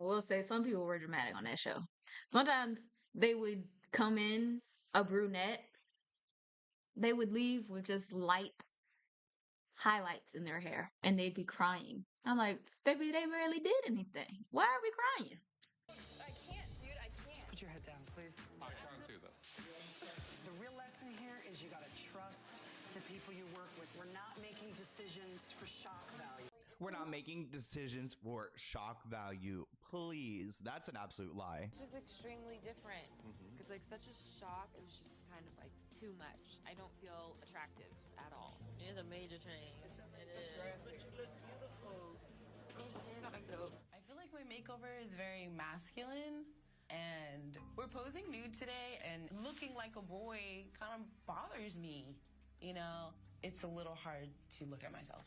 I will say some people were dramatic on that show. Sometimes they would come in a brunette, they would leave with just light highlights in their hair and they'd be crying. I'm like, baby, they barely did anything. Why are we crying? I can't, dude, I can't. Just put your head down, please. I can't do this. The real lesson here is you gotta trust the people you work with. We're not making decisions for shock value. We're not making decisions for shock value. Please, that's an absolute lie. It's just extremely different. Because like such a shock, it was just kind of like too much. I don't feel attractive at all. It is a major change. It is. But you look beautiful. I just gotta go. I feel like my makeover is very masculine, and we're posing nude today, and looking like a boy kind of bothers me. You know, it's a little hard to look at myself.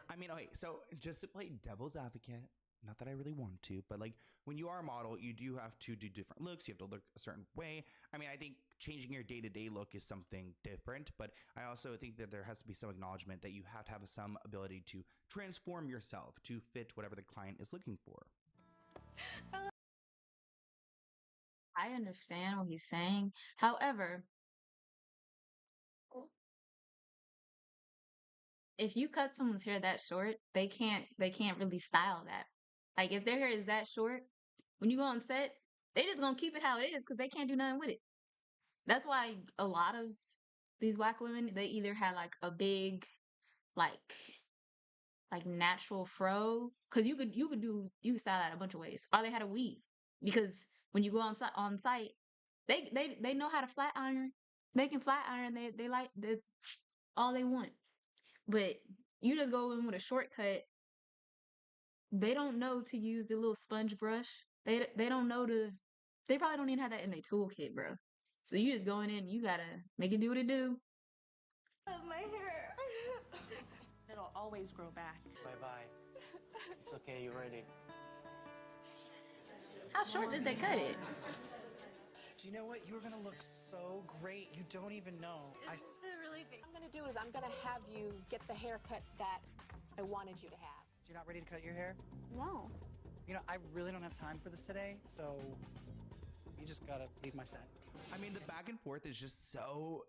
I mean, okay, so just to play devil's advocate, not that I really want to, but like when you are a model, you do have to do different looks. You have to look a certain way. I mean, I think changing your day-to-day look is something different, but I also think that there has to be some acknowledgement that you have to have some ability to transform yourself to fit whatever the client is looking for. I understand what he's saying. However, if you cut someone's hair that short, they can't really style that. Like if their hair is that short, when you go on set, they just gonna keep it how it is because they can't do nothing with it. That's why a lot of these black women, they either had like a big like natural fro, because you could style that a bunch of ways. Or they had a weave, because when you go on site, they know how to flat iron. They can flat iron. They like that's all they want. But you just go in with a shortcut. They don't know to use the little sponge brush. They don't know to. They probably don't even have that in their toolkit, bro. So you just going in. You gotta make it do what it do. Love my hair. It'll always grow back. Bye-bye. It's okay, you're ready. How short did they cut it? Do you know what? You're gonna look so great. You don't even know. This is really big. What I'm gonna do is I'm gonna have you get the haircut that I wanted you to have. So you're not ready to cut your hair? No. You know, I really don't have time for this today, so you just gotta leave my set. I mean, the back and forth is just so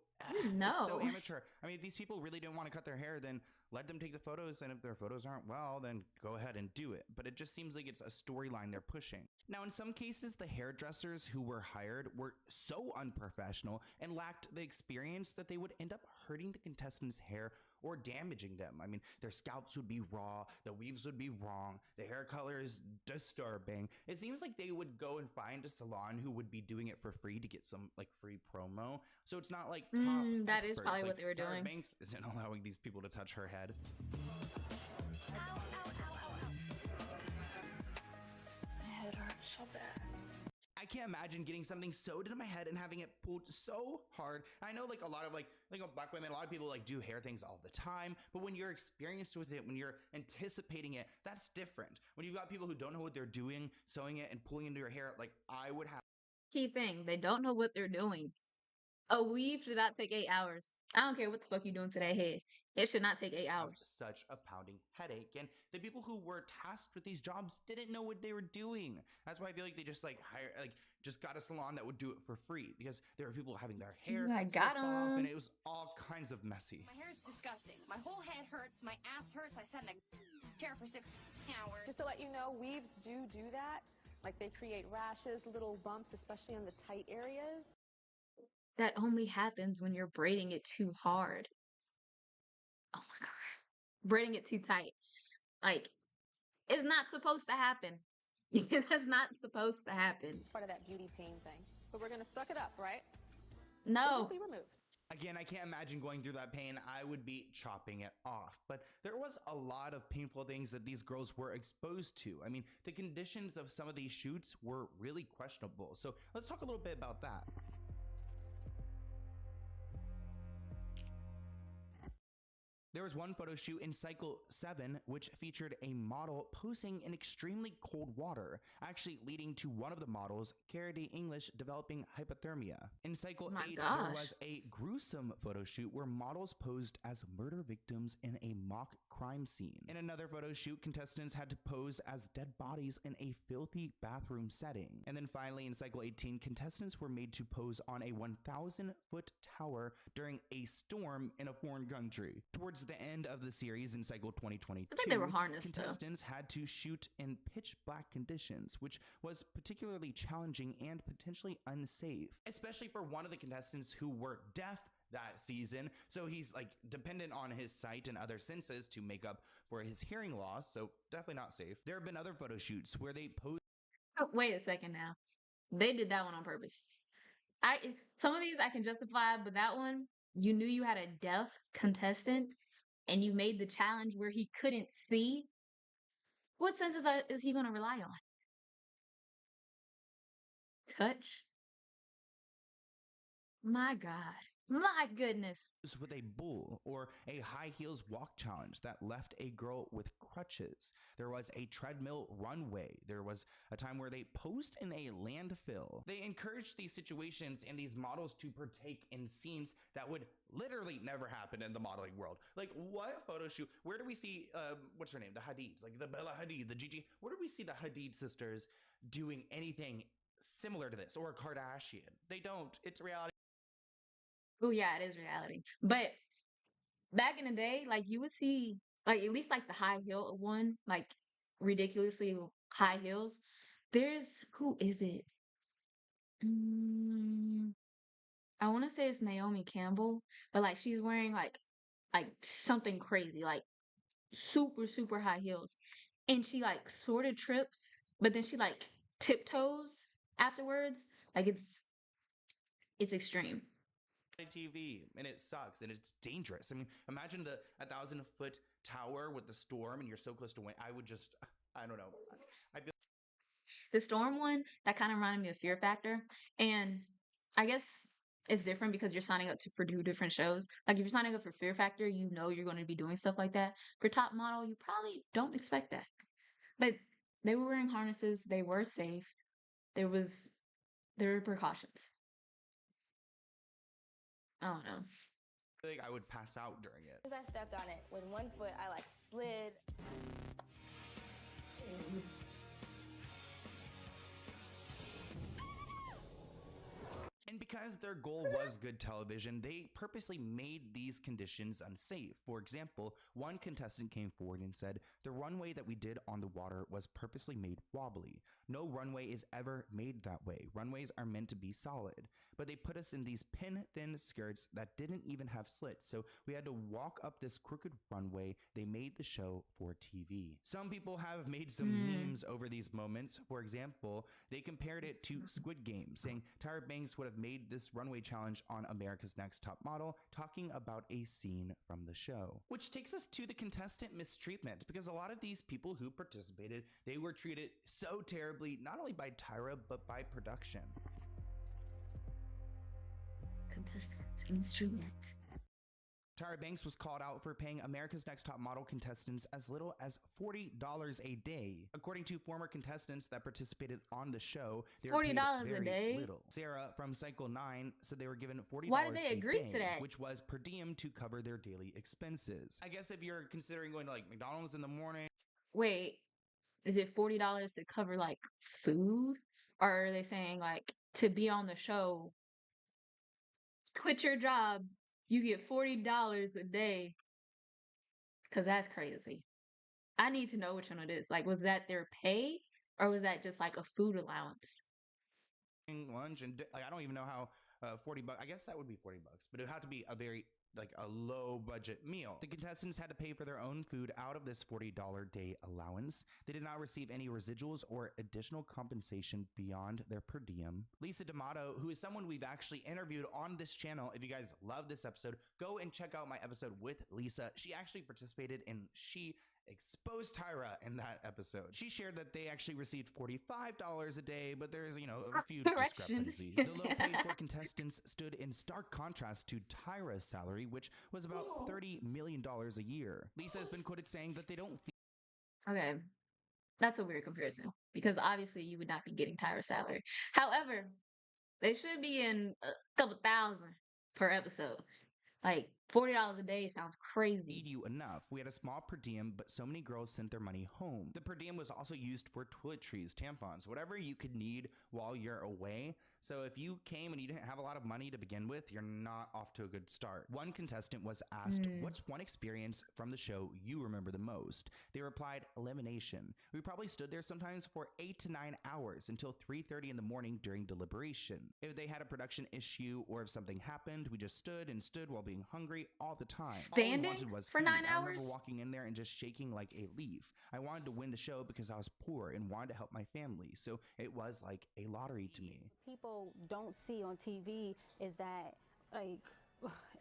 No. it's so amateur. I mean, if these people really didn't want to cut their hair, then let them take the photos, and if their photos aren't well, then go ahead and do it. But it just seems like it's a storyline they're pushing. Now, in some cases, the hairdressers who were hired were so unprofessional and lacked the experience that they would end up hurting the contestants' hair or damaging them. I mean, their scalps would be raw, the weaves would be wrong, the hair color is disturbing. It seems like they would go and find a salon who would be doing it for free to get some like free promo. So it's not like top That is experts. probably Like, what they were Tara doing. Banks isn't allowing these people to touch her head. My head hurts so bad. I can't imagine getting something sewed into my head and having it pulled so hard. I know like a lot of like black women, a lot of people like do hair things all the time, but when you're experienced with it, when you're anticipating it, that's different. When you've got people who don't know what they're doing, sewing it and pulling into your hair, like I would have Key thing, they don't know what they're doing. A weave should not take 8 hours. I don't care what the fuck you doing to that head. It should not take 8 hours. such a pounding headache. And the people who were tasked with these jobs didn't know what they were doing. That's why I feel like they just like just got a salon that would do it for free, because there were people having their hair I got slip off, 'em. and it was all kinds of messy. My hair is disgusting. My whole head hurts. My ass hurts. I sat in a chair for 6 hours. Just to let you know, weaves do that. Like they create rashes, little bumps, especially on the tight areas. That only happens when you're braiding it too hard. Oh my god. Braiding it too tight. Like, it's not supposed to happen. That's not supposed to happen. It's part of that beauty pain thing. But we're gonna suck it up, right? It No. will be removed. Again, I can't imagine going through that pain. I would be chopping it off. But there was a lot of painful things that these girls were exposed to. I mean, the conditions of some of these shoots were really questionable. So let's talk a little bit about that. There was one photo shoot in cycle 7 which featured a model posing in extremely cold water, actually leading to one of the models, Carity English, developing hypothermia. In cycle 8, there was a gruesome photo shoot where models posed as murder victims in a mock crime scene. In another photo shoot, contestants had to pose as dead bodies in a filthy bathroom setting. And then finally, in cycle 18, contestants were made to pose on a 1,000-foot tower during a storm in a foreign country. Towards the end of the series in cycle 2022, I think they were harnessed, though. contestants had to shoot in pitch black conditions, which was particularly challenging and potentially unsafe, especially for one of the contestants who were deaf that season. So he's like dependent on his sight and other senses to make up for his hearing loss. So definitely not safe. There have been other photo shoots where they posed. Oh, wait a second now. They did that one on purpose. Some of these I can justify, but that one, you knew you had a deaf contestant and you made the challenge where he couldn't see. What senses is he going to rely on? Touch? My God. My goodness. With a bull, or a high heels walk challenge that left a girl with crutches. There was a treadmill runway. There was a time where they posed in a landfill. They encouraged these situations and these models to partake in scenes that would literally never happen in the modeling world. Like, what photo shoot? Where do we see, what's her name? The Hadids, like the Bella Hadid, the Gigi. Where do we see the Hadid sisters doing anything similar to this, or a Kardashian? They don't. It's reality. Oh yeah, it is reality. But back in the day, like you would see, like at least like the high heel one, like ridiculously high heels. There's who is it? I want to say it's Naomi Campbell, but like she's wearing like like something crazy, like super, super high heels. And she like sort of trips, but then she like tiptoes afterwards. Like it's extreme. TV, and it sucks and it's dangerous. I mean, imagine the 1,000-foot tower with the storm and you're so close to wind. I don't know. I feel The storm one, that kind of reminded me of Fear Factor. And I guess it's different because you're signing up for two different shows. Like if you're signing up for Fear Factor, you know you're going to be doing stuff like that. For Top Model, you probably don't expect that. But they were wearing harnesses, they were safe. There were precautions. I don't know. like I would pass out during it. As I stepped on it with one foot, I like slid. And because their goal was good television, they purposely made these conditions unsafe. For example, one contestant came forward and said, "The runway that we did on the water was purposely made wobbly. No runway is ever made that way. Runways are meant to be solid. But they put us in these pin-thin skirts that didn't even have slits, so we had to walk up this crooked runway. They made the show for TV." Some people have made some memes over these moments. For example, they compared it to Squid Game, saying Tyra Banks would have made this runway challenge on America's Next Top Model, talking about a scene from the show. Which takes us to the contestant mistreatment, because a lot of these people who participated, they were treated so terribly, not only by Tyra, but by production. Contestant instrument. Tyra Banks was called out for paying America's Next Top Model contestants as little as $40 a day. According to former contestants that participated on the show, they were paid $40 a very day? little. Sarah from Cycle 9 said they were given $40 Why did they agree a day, to that? which was per diem to cover their daily expenses. I guess if you're considering going to like McDonald's in the morning. Wait, is it $40 to cover like food? Or are they saying like to be on the show, quit your job, you get $40 a day? Because that's crazy. I need to know which one it is. Like, was that their pay or was that just like a food allowance? Lunch and like, I don't even know how $40. I guess that would be $40, but it would have to be a very like a low budget meal. The contestants had to pay for their own food out of this $40 day allowance. They did not receive any residuals or additional compensation beyond their per diem. Lisa D'Amato, who is someone we've actually interviewed on this channel. If you guys love this episode, go and check out my episode with Lisa. She actually participated and she exposed Tyra in that episode. She shared that they actually received $45 a day, but there's, a few discrepancies. The low pay for contestants stood in stark contrast to Tyra's salary, which was about $30 million a year. Lisa has been quoted saying that they don't feel Okay, that's a weird comparison because obviously you would not be getting Tyra's salary. However, they should be in a couple thousand per episode. Like $40 a day sounds crazy. feed you enough. We had a small per diem, but so many girls sent their money home. The per diem was also used for toiletries, tampons, whatever you could need while you're away. So if you came and you didn't have a lot of money to begin with, you're not off to a good start. One contestant was asked, "What's one experience from the show you remember the most?" They replied, "Elimination. We probably stood there sometimes for 8 to 9 hours until 3:30 in the morning during deliberation. If they had a production issue or if something happened, we just stood and stood while being hungry all the time. Standing all we wanted was for food. 9 I remember hours? walking in there and just shaking like a leaf. I wanted to win the show because I was poor and wanted to help my family. So it was like a lottery to me." People don't see on TV is that, like,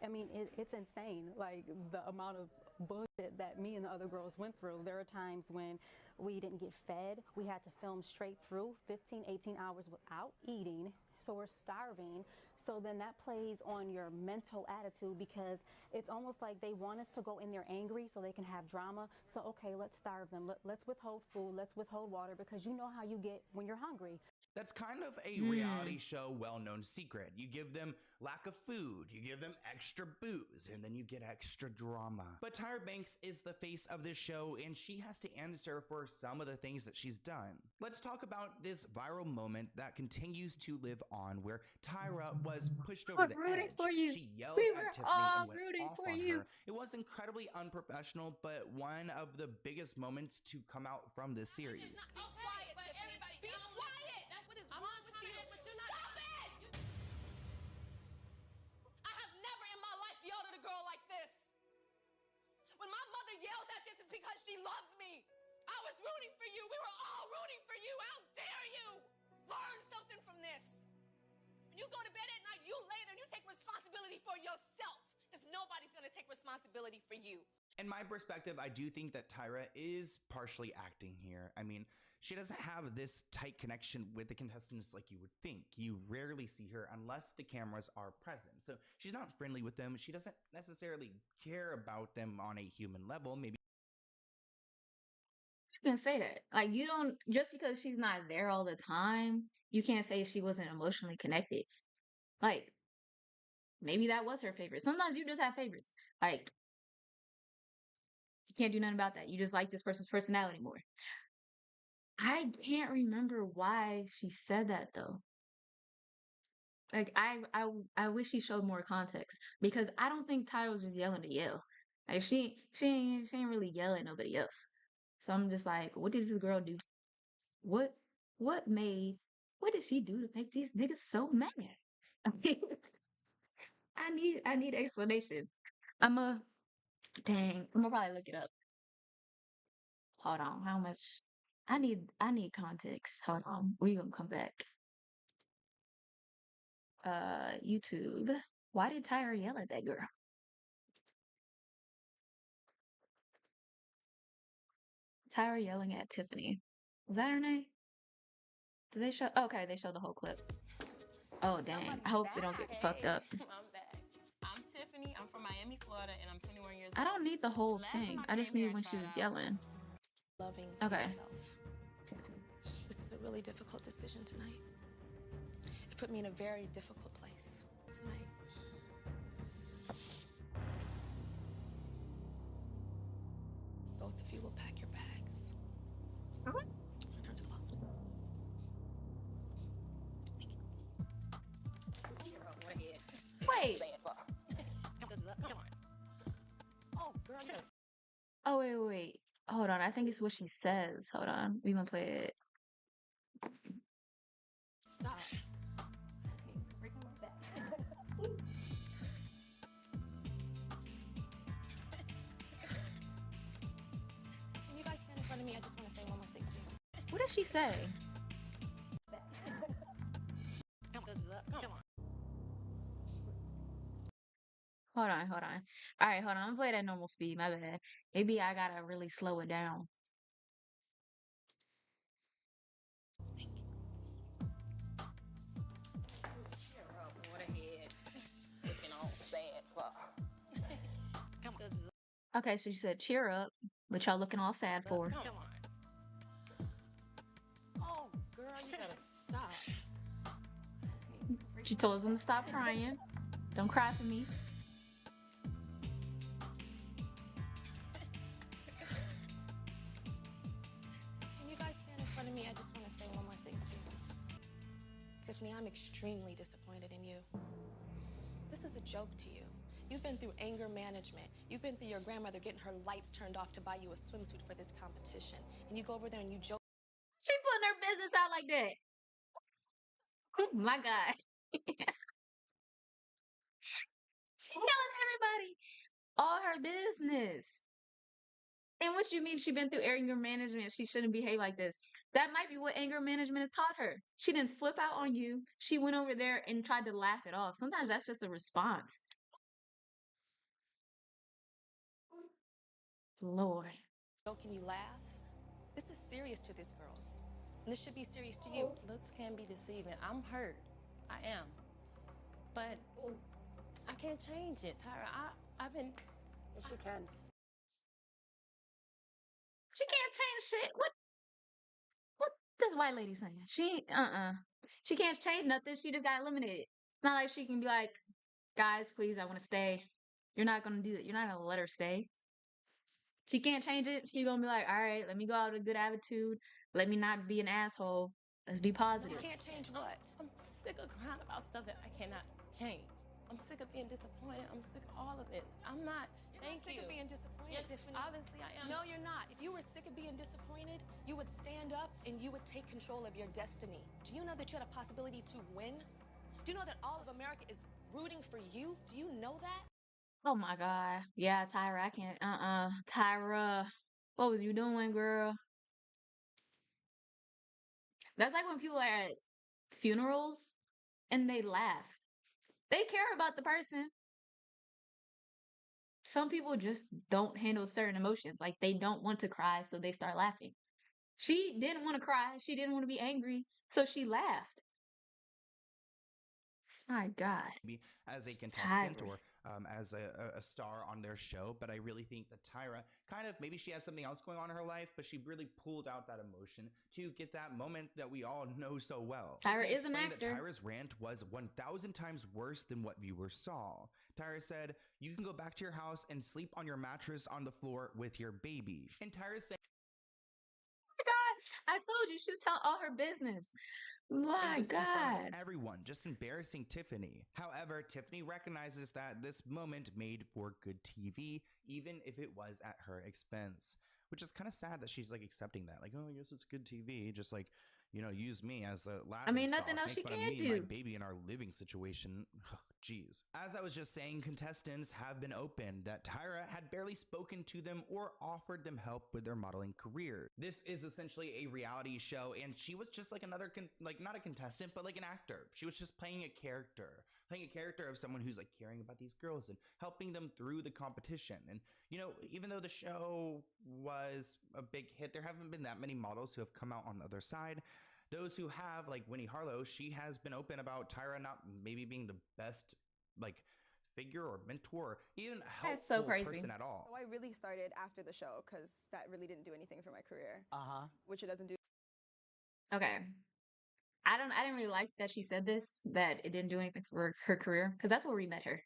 I mean, it's insane, like, the amount of bullshit that me and the other girls went through. There are times when we didn't get fed. We had to film straight through 15, 18 hours without eating, so we're starving. So then that plays on your mental attitude because it's almost like they want us to go in there angry so they can have drama. So, okay, let's starve them. Let's withhold food. Let's withhold water because you know how you get when you're hungry. That's kind of a reality show well-known secret. You give them lack of food, you give them extra booze, and then you get extra drama. But Tyra Banks is the face of this show, and she has to answer for some of the things that she's done. Let's talk about this viral moment that continues to live on, where Tyra was pushed over the edge. For you. She yelled We at were Tiffany all and went rooting off for on you. her. It was incredibly unprofessional, but one of the biggest moments to come out from this series. I have never in my life yelled at a girl like this. yells at this, it's because she loves me. I was rooting for you. We were all rooting for you. How dare you? Learn something from this. When you go to bed at night, you lay there and you take responsibility for yourself, because nobody's going to take responsibility for you. In my perspective, I do think that Tyra is partially acting here. I mean, she doesn't have this tight connection with the contestants like you would think. You rarely see her unless the cameras are present. So she's not friendly with them. She doesn't necessarily care about them on a human level. Maybe You can say that. Like, you don't, just because she's not there all the time, you can't say she wasn't emotionally connected. Like, maybe that was her favorite. Sometimes you just have favorites. Like, you can't do nothing about that. You just like this person's personality more. I can't remember why she said that though. Like, I wish she showed more context because I don't think Tyra was just yelling to yell. Like, she ain't really yelling at nobody else. So I'm just like, what did this girl do? What what made what did she do to make these niggas so mad? I need explanation. I'm a dang. I'm gonna probably look it up. Hold on. How much? I need context. Hold on. We gonna come back. YouTube. Why did Tyra yell at that girl? Tyra yelling at Tiffany. Was that her name? Did they show? Okay, they showed the whole clip. Oh dang! I hope they don't get fucked up. I'm back. I'm Tiffany. I'm from Miami, Florida, and I'm 21 years I old. don't need the whole Last time thing. I I just came here, need I when she tried was out yelling. Loving Okay. yourself. This is a really difficult decision tonight. It put me in a very difficult place tonight. Both of you will pack your bags. Return to love. Wait. Come on. Oh, girl, you gotta Oh wait. Hold on. I think it's what she says. Hold on. We gonna play it. stop. Can you guys stand in front of me? I just want to say one more thing too. What did she say? come on. Hold on. Hold on. All right. Hold on. I'm gonna play it at normal speed. My bad. Maybe I gotta really slow it down. Cheer up, waterheads. Looking all sad for. Come on. Okay. So she said, "Cheer up," but y'all looking all sad for. Come on. Oh, girl, you gotta stop. She told them to stop crying. Don't cry for me. Can you guys stand in front of me? I just want to say one more thing too. Tiffany, I'm extremely disappointed in you. This is a joke to you. You've been through anger management. You've been through your grandmother getting her lights turned off to buy you a swimsuit for this competition. And you go over there and you joke. She putting her business out like that. Oh my God. She yelling at everybody. All her business. And what you mean she been through anger management? She shouldn't behave like this. That might be what anger management has taught her. She didn't flip out on you. She went over there and tried to laugh it off. Sometimes that's just a response. Lord. Can you laugh? This is serious to these girls. And this should be serious to you. Looks can be deceiving. I'm hurt. I am. But I can't change it, Tyra. I've been. Yes, you can. She can't change shit. What this white lady saying? She She can't change nothing. She just got eliminated. It's not like she can be like, guys, please, I want to stay. You're not gonna do that. You're not gonna let her stay. She can't change it. She's gonna be like, all right, let me go out with a good attitude. Let me not be an asshole. Let's be positive. You can't change what? I'm sick of crying about stuff that I cannot change. I'm sick of being disappointed. I'm sick of all of it. I'm not. You're not sick of being disappointed, Yeah, Tiffany. obviously I am. No, you're not. If you were sick of being disappointed, you would stand up and you would take control of your destiny. Do you know that you had a possibility to win? Do you know that all of America is rooting for you? Do you know that? Oh my God. Yeah, Tyra, I can't. Tyra, what was you doing, girl? That's like when people are at funerals and they laugh. They care about the person. Some people just don't handle certain emotions. Like they don't want to cry, so they start laughing. She didn't want to cry. She didn't want to be angry, so she laughed. My God. Maybe as a contestant Tyra. or as a star on their show. But I really think that Tyra kind of maybe she has something else going on in her life, but she really pulled out that emotion to get that moment that we all know so well. Tyra Tiffany is an explained that actor. Tyra's rant was 1,000 times worse than what viewers saw. Tyra said, "You can go back to your house and sleep on your mattress on the floor with your baby." And Tyra's saying, Oh my God. I told you she was telling all her business. My this in front of God. everyone, just embarrassing Tiffany. However, Tiffany recognizes that this moment made for good TV, even if it was at her expense. Which is kind of sad that she's like accepting that. Like, oh, I guess it's good TV. Just like, use me as a I laughing mean, stock. nothing else Make she fun of can me and my do. baby in our living situation. Jeez. As I was just saying, contestants have been open that Tyra had barely spoken to them or offered them help with their modeling career. This is essentially a reality show, and she was just like another, like not a contestant, but like an actor. She was just playing a character of someone who's like caring about these girls and helping them through the competition. And even though the show was a big hit, there haven't been that many models who have come out on the other side. Those who have, like Winnie Harlow, she has been open about Tyra not maybe being the best like figure or mentor or even That's so helpful crazy. person at all. So I really started after the show because that really didn't do anything for my career. Which it doesn't do. Okay. I didn't really like that she said this, that it didn't do anything for her career, because that's where we met her.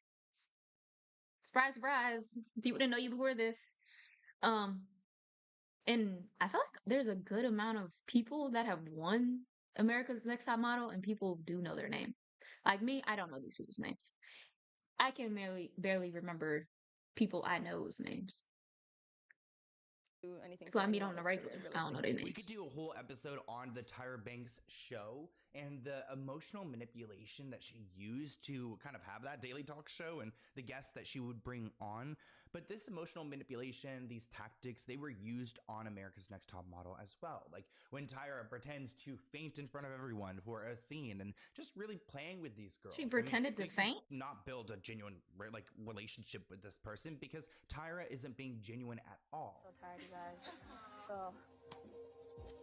Surprise, surprise. People didn't know you before this. Um, and I feel like there's a good amount of people that have won America's Next Top Model, and people do know their name. Like me, I don't know these people's names. I can barely remember people I know's names. Do anything People for I meet on anyone's the regular. career, I don't know their We could names. do a whole episode on the Tyra Banks show and the emotional manipulation that she used to kind of have that daily talk show and the guests that she would bring on. But this emotional manipulation, these tactics, they were used on America's Next Top Model as well. Like when Tyra pretends to faint in front of everyone for a scene and just really playing with these girls. She pretended to faint? Not build a genuine like relationship with this person because Tyra isn't being genuine at all. So tired, you guys.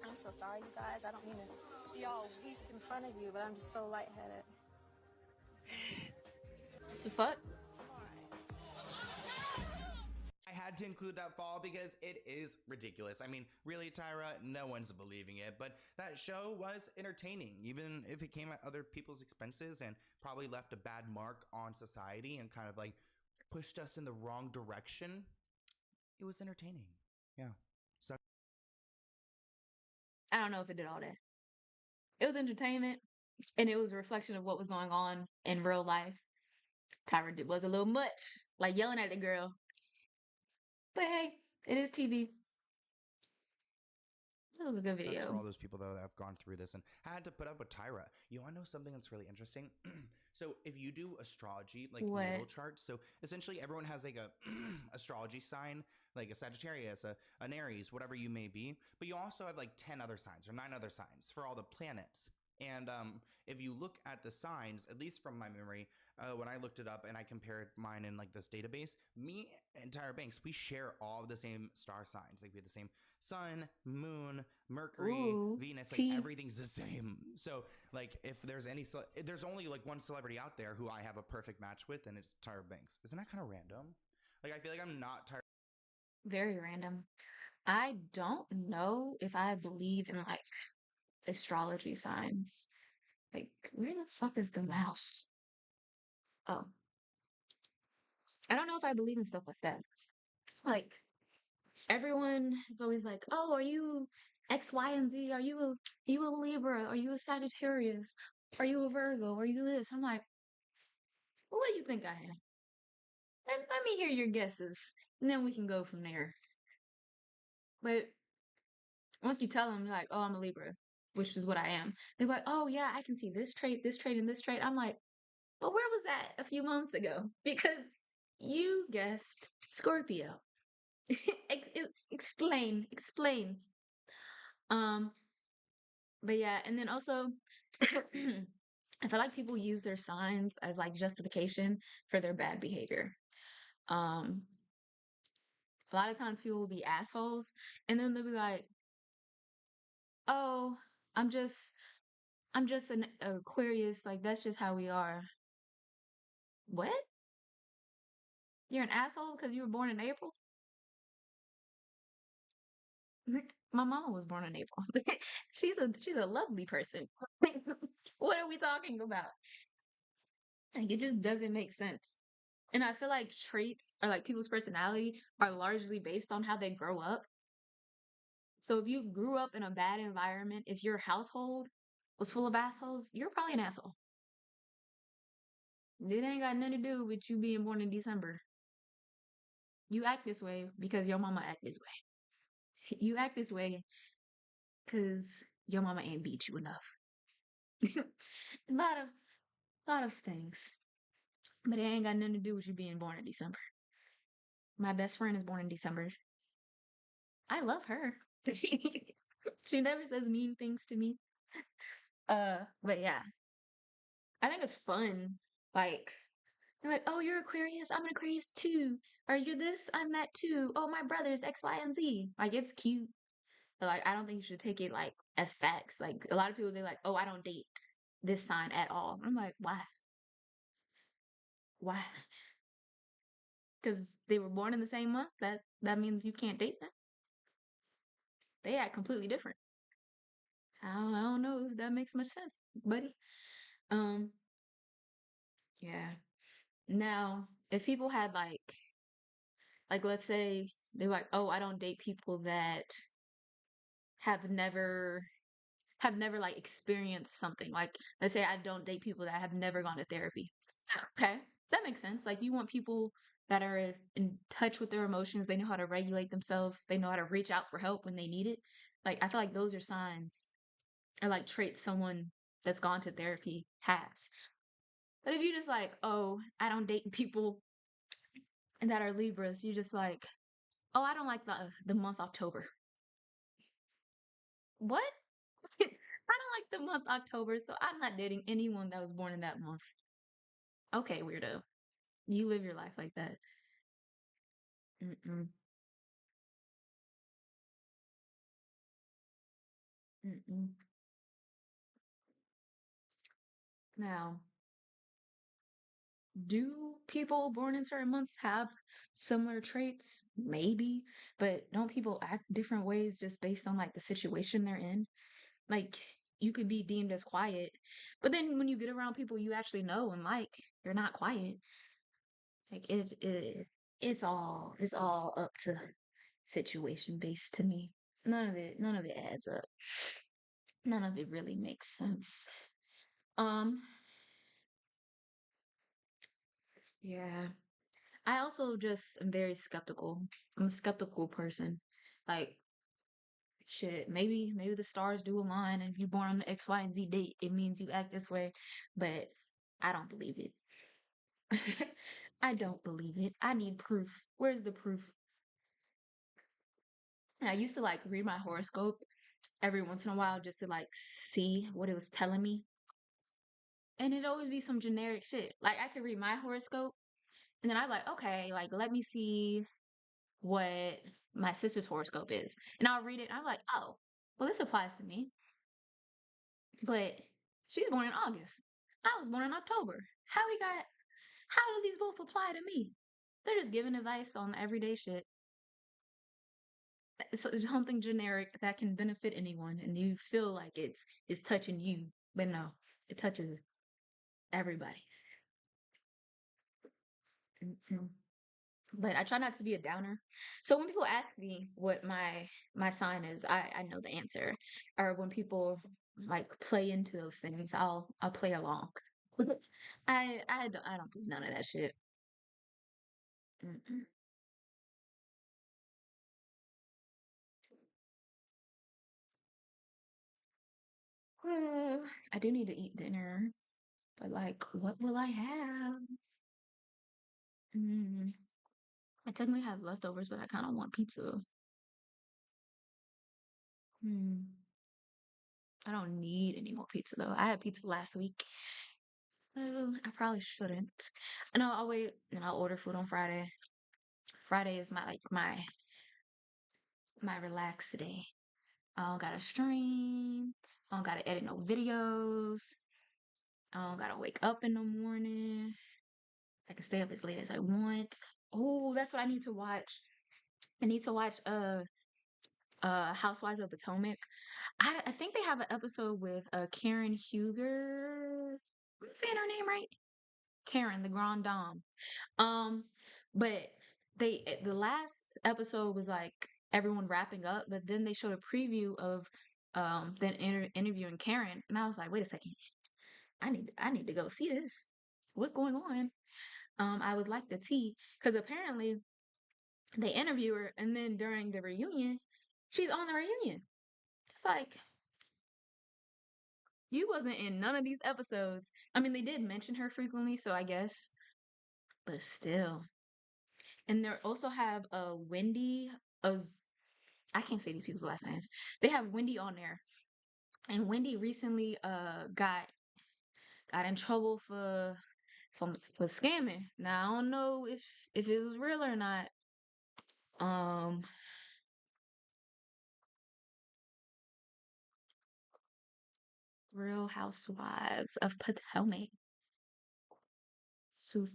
I'm so sorry, you guys. I don't mean to be all weak in front of you, but I'm just so lightheaded. The fuck? I had to include that fall because it is ridiculous. I mean, really, Tyra, no one's believing it, but that show was entertaining, even if it came at other people's expenses and probably left a bad mark on society and kind of like pushed us in the wrong direction. It was entertaining. Yeah. So I don't know if it did all that. It was entertainment, and it was a reflection of what was going on in real life. Tyra was a little much, like yelling at the girl. But hey, it is TV. It was a good that's for video. all those people though that have gone through this and had to put up with Tyra. You want to know something that's really interesting? So if you do astrology, like What? natal charts, so essentially everyone has like a astrology sign, like a Sagittarius, an Aries, whatever you may be. But you also have like 10 other signs or 9 other signs for all the planets. And if you look at the signs, at least from my memory, when I looked it up and I compared mine in like this database, me and Tyra Banks, we share all the same star signs. Like we have the same sun, moon, Mercury, Ooh, Venus, like T. everything's the same. So like if there's there's only like one celebrity out there who I have a perfect match with, and it's Tyra Banks. Isn't that kind of random? Like I feel like I'm not Tyra. Very random. I don't know if I believe in like astrology signs. Like, where the fuck is the mouse? Oh. I don't know if I believe in stuff like that. Like, everyone is always like, "Oh, are you X, Y, and Z? Are you a Libra? Are you a Sagittarius? Are you a Virgo? Are you this?" I'm like, well, what do you think I am? Let me hear your guesses, and then we can go from there. But once you tell them, like, "Oh, I'm a Libra," which is what I am, they're like, "Oh, yeah, I can see this trait, and this trait." I'm like, "But where was that a few months ago?" Because You guessed Scorpio. Explain. Um, but yeah, and then also I feel like people use their signs as like justification for their bad behavior. Um, a lot of times people will be assholes and then they'll be like, "Oh, I'm just I'm just an Aquarius, like that's just how we are." What? You're an asshole because you were born in April? My mama was born in April. She's a lovely person. What are we talking about? Like it just doesn't make sense. And I feel like traits or like people's personality are largely based on how they grow up. So if you grew up in a bad environment, if your household was full of assholes, you're probably an asshole. It ain't got nothing to do with you being born in December. You act this way because your mama act this way. You act this way because your mama ain't beat you enough. A lot of things. But it ain't got nothing to do with you being born in December. My best friend is born in December. I love her. She never says mean things to me. But yeah, I think it's fun. Like, they're like, oh, you're Aquarius, I'm an Aquarius too. Or you're this, I'm that too. Oh, my brother's X, Y, and Z. Like, it's cute. But like, I don't think you should take it like as facts. Like, a lot of people, they're like, oh, I don't date this sign at all. I'm like, why? Why? Because they were born in the same month. That means you can't date them. They act completely different. I don't know if that makes much sense, buddy. Um, yeah. Now, if people had like let's say they're like, "Oh, I don't date people that have never have never like experienced something." Like, let's say I don't date people that have never gone to therapy. Okay, that makes sense. Like, you want people that are in touch with their emotions, they know how to regulate themselves, they know how to reach out for help when they need it. Like, I feel like those are signs or like traits someone that's gone to therapy has. But if you just like, oh, I don't date people that are Libras, you just like, oh, I don't like the month October. What? I don't like the month October, so I'm not dating anyone that was born in that month. Okay, weirdo. You live your life like that. Mm-mm. Mm-mm. Now, do people born in certain months have similar traits? Maybe, but don't people act different ways just based on like the situation they're in? Like, you could be deemed as quiet, but then when you get around people you actually know and like, you're not quiet. Like it's all up to situation based to me. None of it adds up. None of it really makes sense. Um, yeah. I also just am very skeptical. I'm a skeptical person. Like, shit, maybe the stars do align, and if you're born on the X, Y, and Z date, it means you act this way. But I don't believe it. I don't believe it. I need proof. Where's the proof? And I used to like read my horoscope every once in a while just to like see what it was telling me. And it'd always be some generic shit. Like, I could read my horoscope and then I'm like, okay, like let me see what my sister's horoscope is. And I'll read it and I'm like, oh, well, this applies to me. But she's born in August. I was born in October. How do these both apply to me? They're just giving advice on everyday shit. It's something generic that can benefit anyone, and you feel like it's touching you, but no, it touches everybody. Mhm. But I try not to be a downer. So when people ask me what my sign is, I know the answer. Or when people like play into those things, I'll play along. I don't believe none of that shit. Mm-mm. Well, I do need to eat dinner, but like, what will I have? Mm, I technically have leftovers, but I kind of want pizza. Hmm. I don't need any more pizza though. I had pizza last week. So I probably shouldn't. No, I'll wait and I'll order food on Friday. Friday is my relaxed day. I don't gotta stream. I don't gotta edit no videos. I don't gotta wake up in the morning. I can stay up as late as I want. Oh, that's what I need to watch. I need to watch Housewives of Potomac. I think they have an episode with Karen Huger. Am I saying her name right? Karen, the Grand Dame. Um, but the last episode was like everyone wrapping up, but then they showed a preview of then interviewing Karen, and I was like, wait a second, I need to go see this. What's going on? I would like the tea because apparently they interview her, and then during the reunion, she's on the reunion. Just like you wasn't in none of these episodes. I mean, they did mention her frequently, so I guess, but still. And they also have Wendy. I can't say these people's last names. They have Wendy on there, and Wendy recently got in trouble for scamming. Now I don't know if it was real or not. Um, Real Housewives of Potomac. So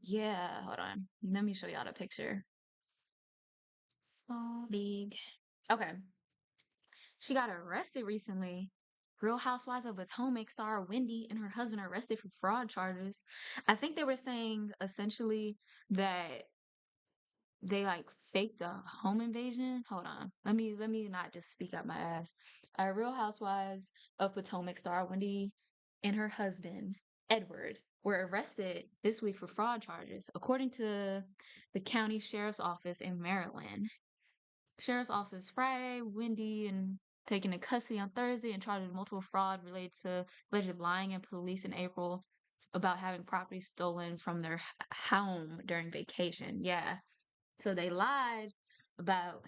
yeah, hold on. Let me show y'all the picture. So big. Okay. She got arrested recently. Real Housewives of Potomac star Wendy and her husband arrested for fraud charges. I think they were saying essentially that they like faked a home invasion. Hold on. Let me not just speak out my ass. Real Housewives of Potomac star Wendy and her husband, Edward, were arrested this week for fraud charges, according to the county sheriff's office in Maryland. Sheriff's Office Friday, Wendy and taken into custody on Thursday and charged with multiple fraud related to alleged lying in police in April about having property stolen from their home during vacation. Yeah. So they lied about,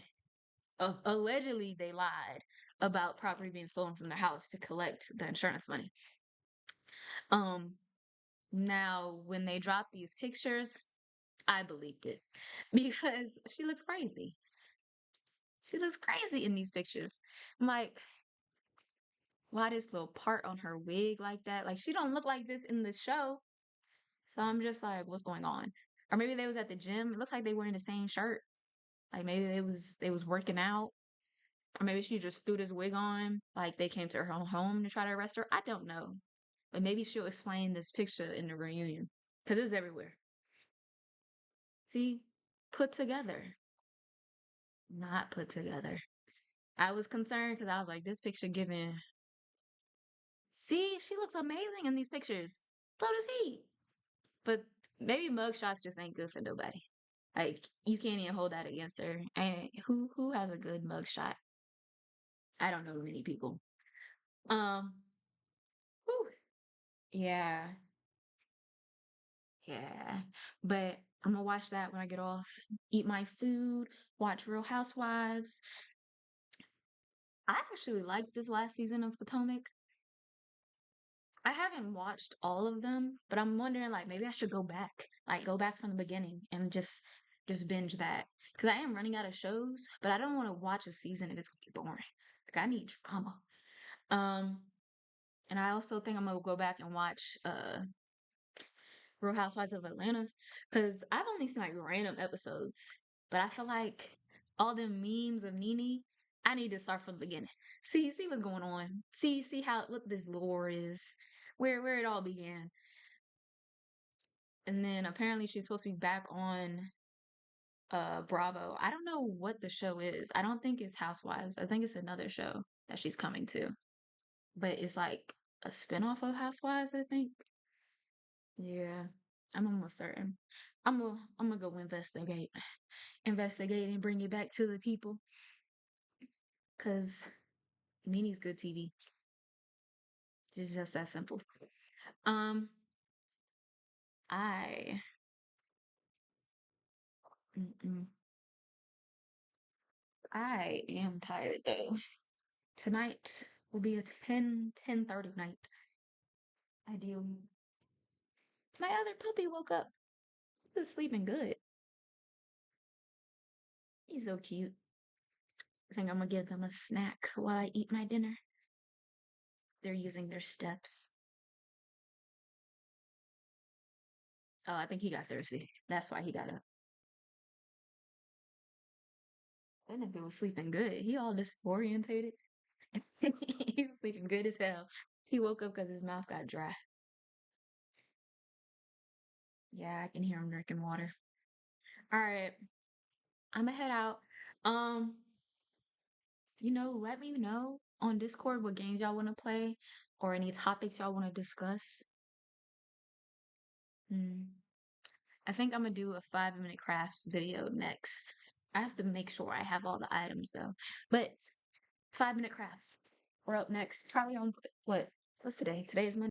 allegedly, they lied about property being stolen from their house to collect the insurance money. Um, Now, when they dropped these pictures, I believed it because she looks crazy. She looks crazy in these pictures. I'm like, why this little part on her wig like that? Like she don't look like this in the show. So I'm just like, what's going on? Or maybe they was at the gym. It looks like they were in the same shirt. Like maybe they was working out. Or maybe she just threw this wig on. Like they came to her own home to try to arrest her. I don't know. But maybe she'll explain this picture in the reunion. Because it's everywhere. See? Put together. Not put together. I was concerned because I was like, this picture giving. See, she looks amazing in these pictures. So does he. But maybe mugshots just ain't good for nobody. Like you can't even hold that against her. And who has a good mugshot? I don't know many people. Um, whew, yeah, yeah. But I'm gonna watch that when I get off. Eat my food. Watch Real Housewives. I actually liked this last season of Potomac. I haven't watched all of them, but I'm wondering like maybe I should go back, like go back from the beginning and just binge that because I am running out of shows, but I don't want to watch a season if it's gonna be boring. Like I need drama. Um, and I also think I'm gonna go back and watch Real Housewives of Atlanta because I've only seen like random episodes, but I feel like all the memes of Nene. I need to start from the beginning. See what's going on. See how what this lore is, where it all began. And then apparently she's supposed to be back on Bravo. I don't know what the show is. I don't think it's Housewives. I think it's another show that she's coming to. But it's like a spinoff of Housewives, I think. Yeah. I'm almost certain. I'm gonna go investigate. Investigate and bring it back to the people. Cause Nene's good TV. It's just that simple. Um, I mm-mm. I am tired though. Tonight will be a 10:30 night. Ideally. My other puppy woke up. He was sleeping good. He's so cute. I think I'm gonna give them a snack while I eat my dinner. They're using their steps. Oh, I think he got thirsty. That's why he got up. That nigga was sleeping good. He all disorientated. He was sleeping good as hell. He woke up because his mouth got dry. Yeah, I can hear him drinking water. All right, I'm gonna head out. Um, let me know on Discord what games y'all want to play or any topics y'all want to discuss. Hmm. I think I'm gonna do a 5-minute crafts video next. I have to make sure I have all the items though. But 5-minute crafts. We're up next. Probably on what's today? Today is Monday.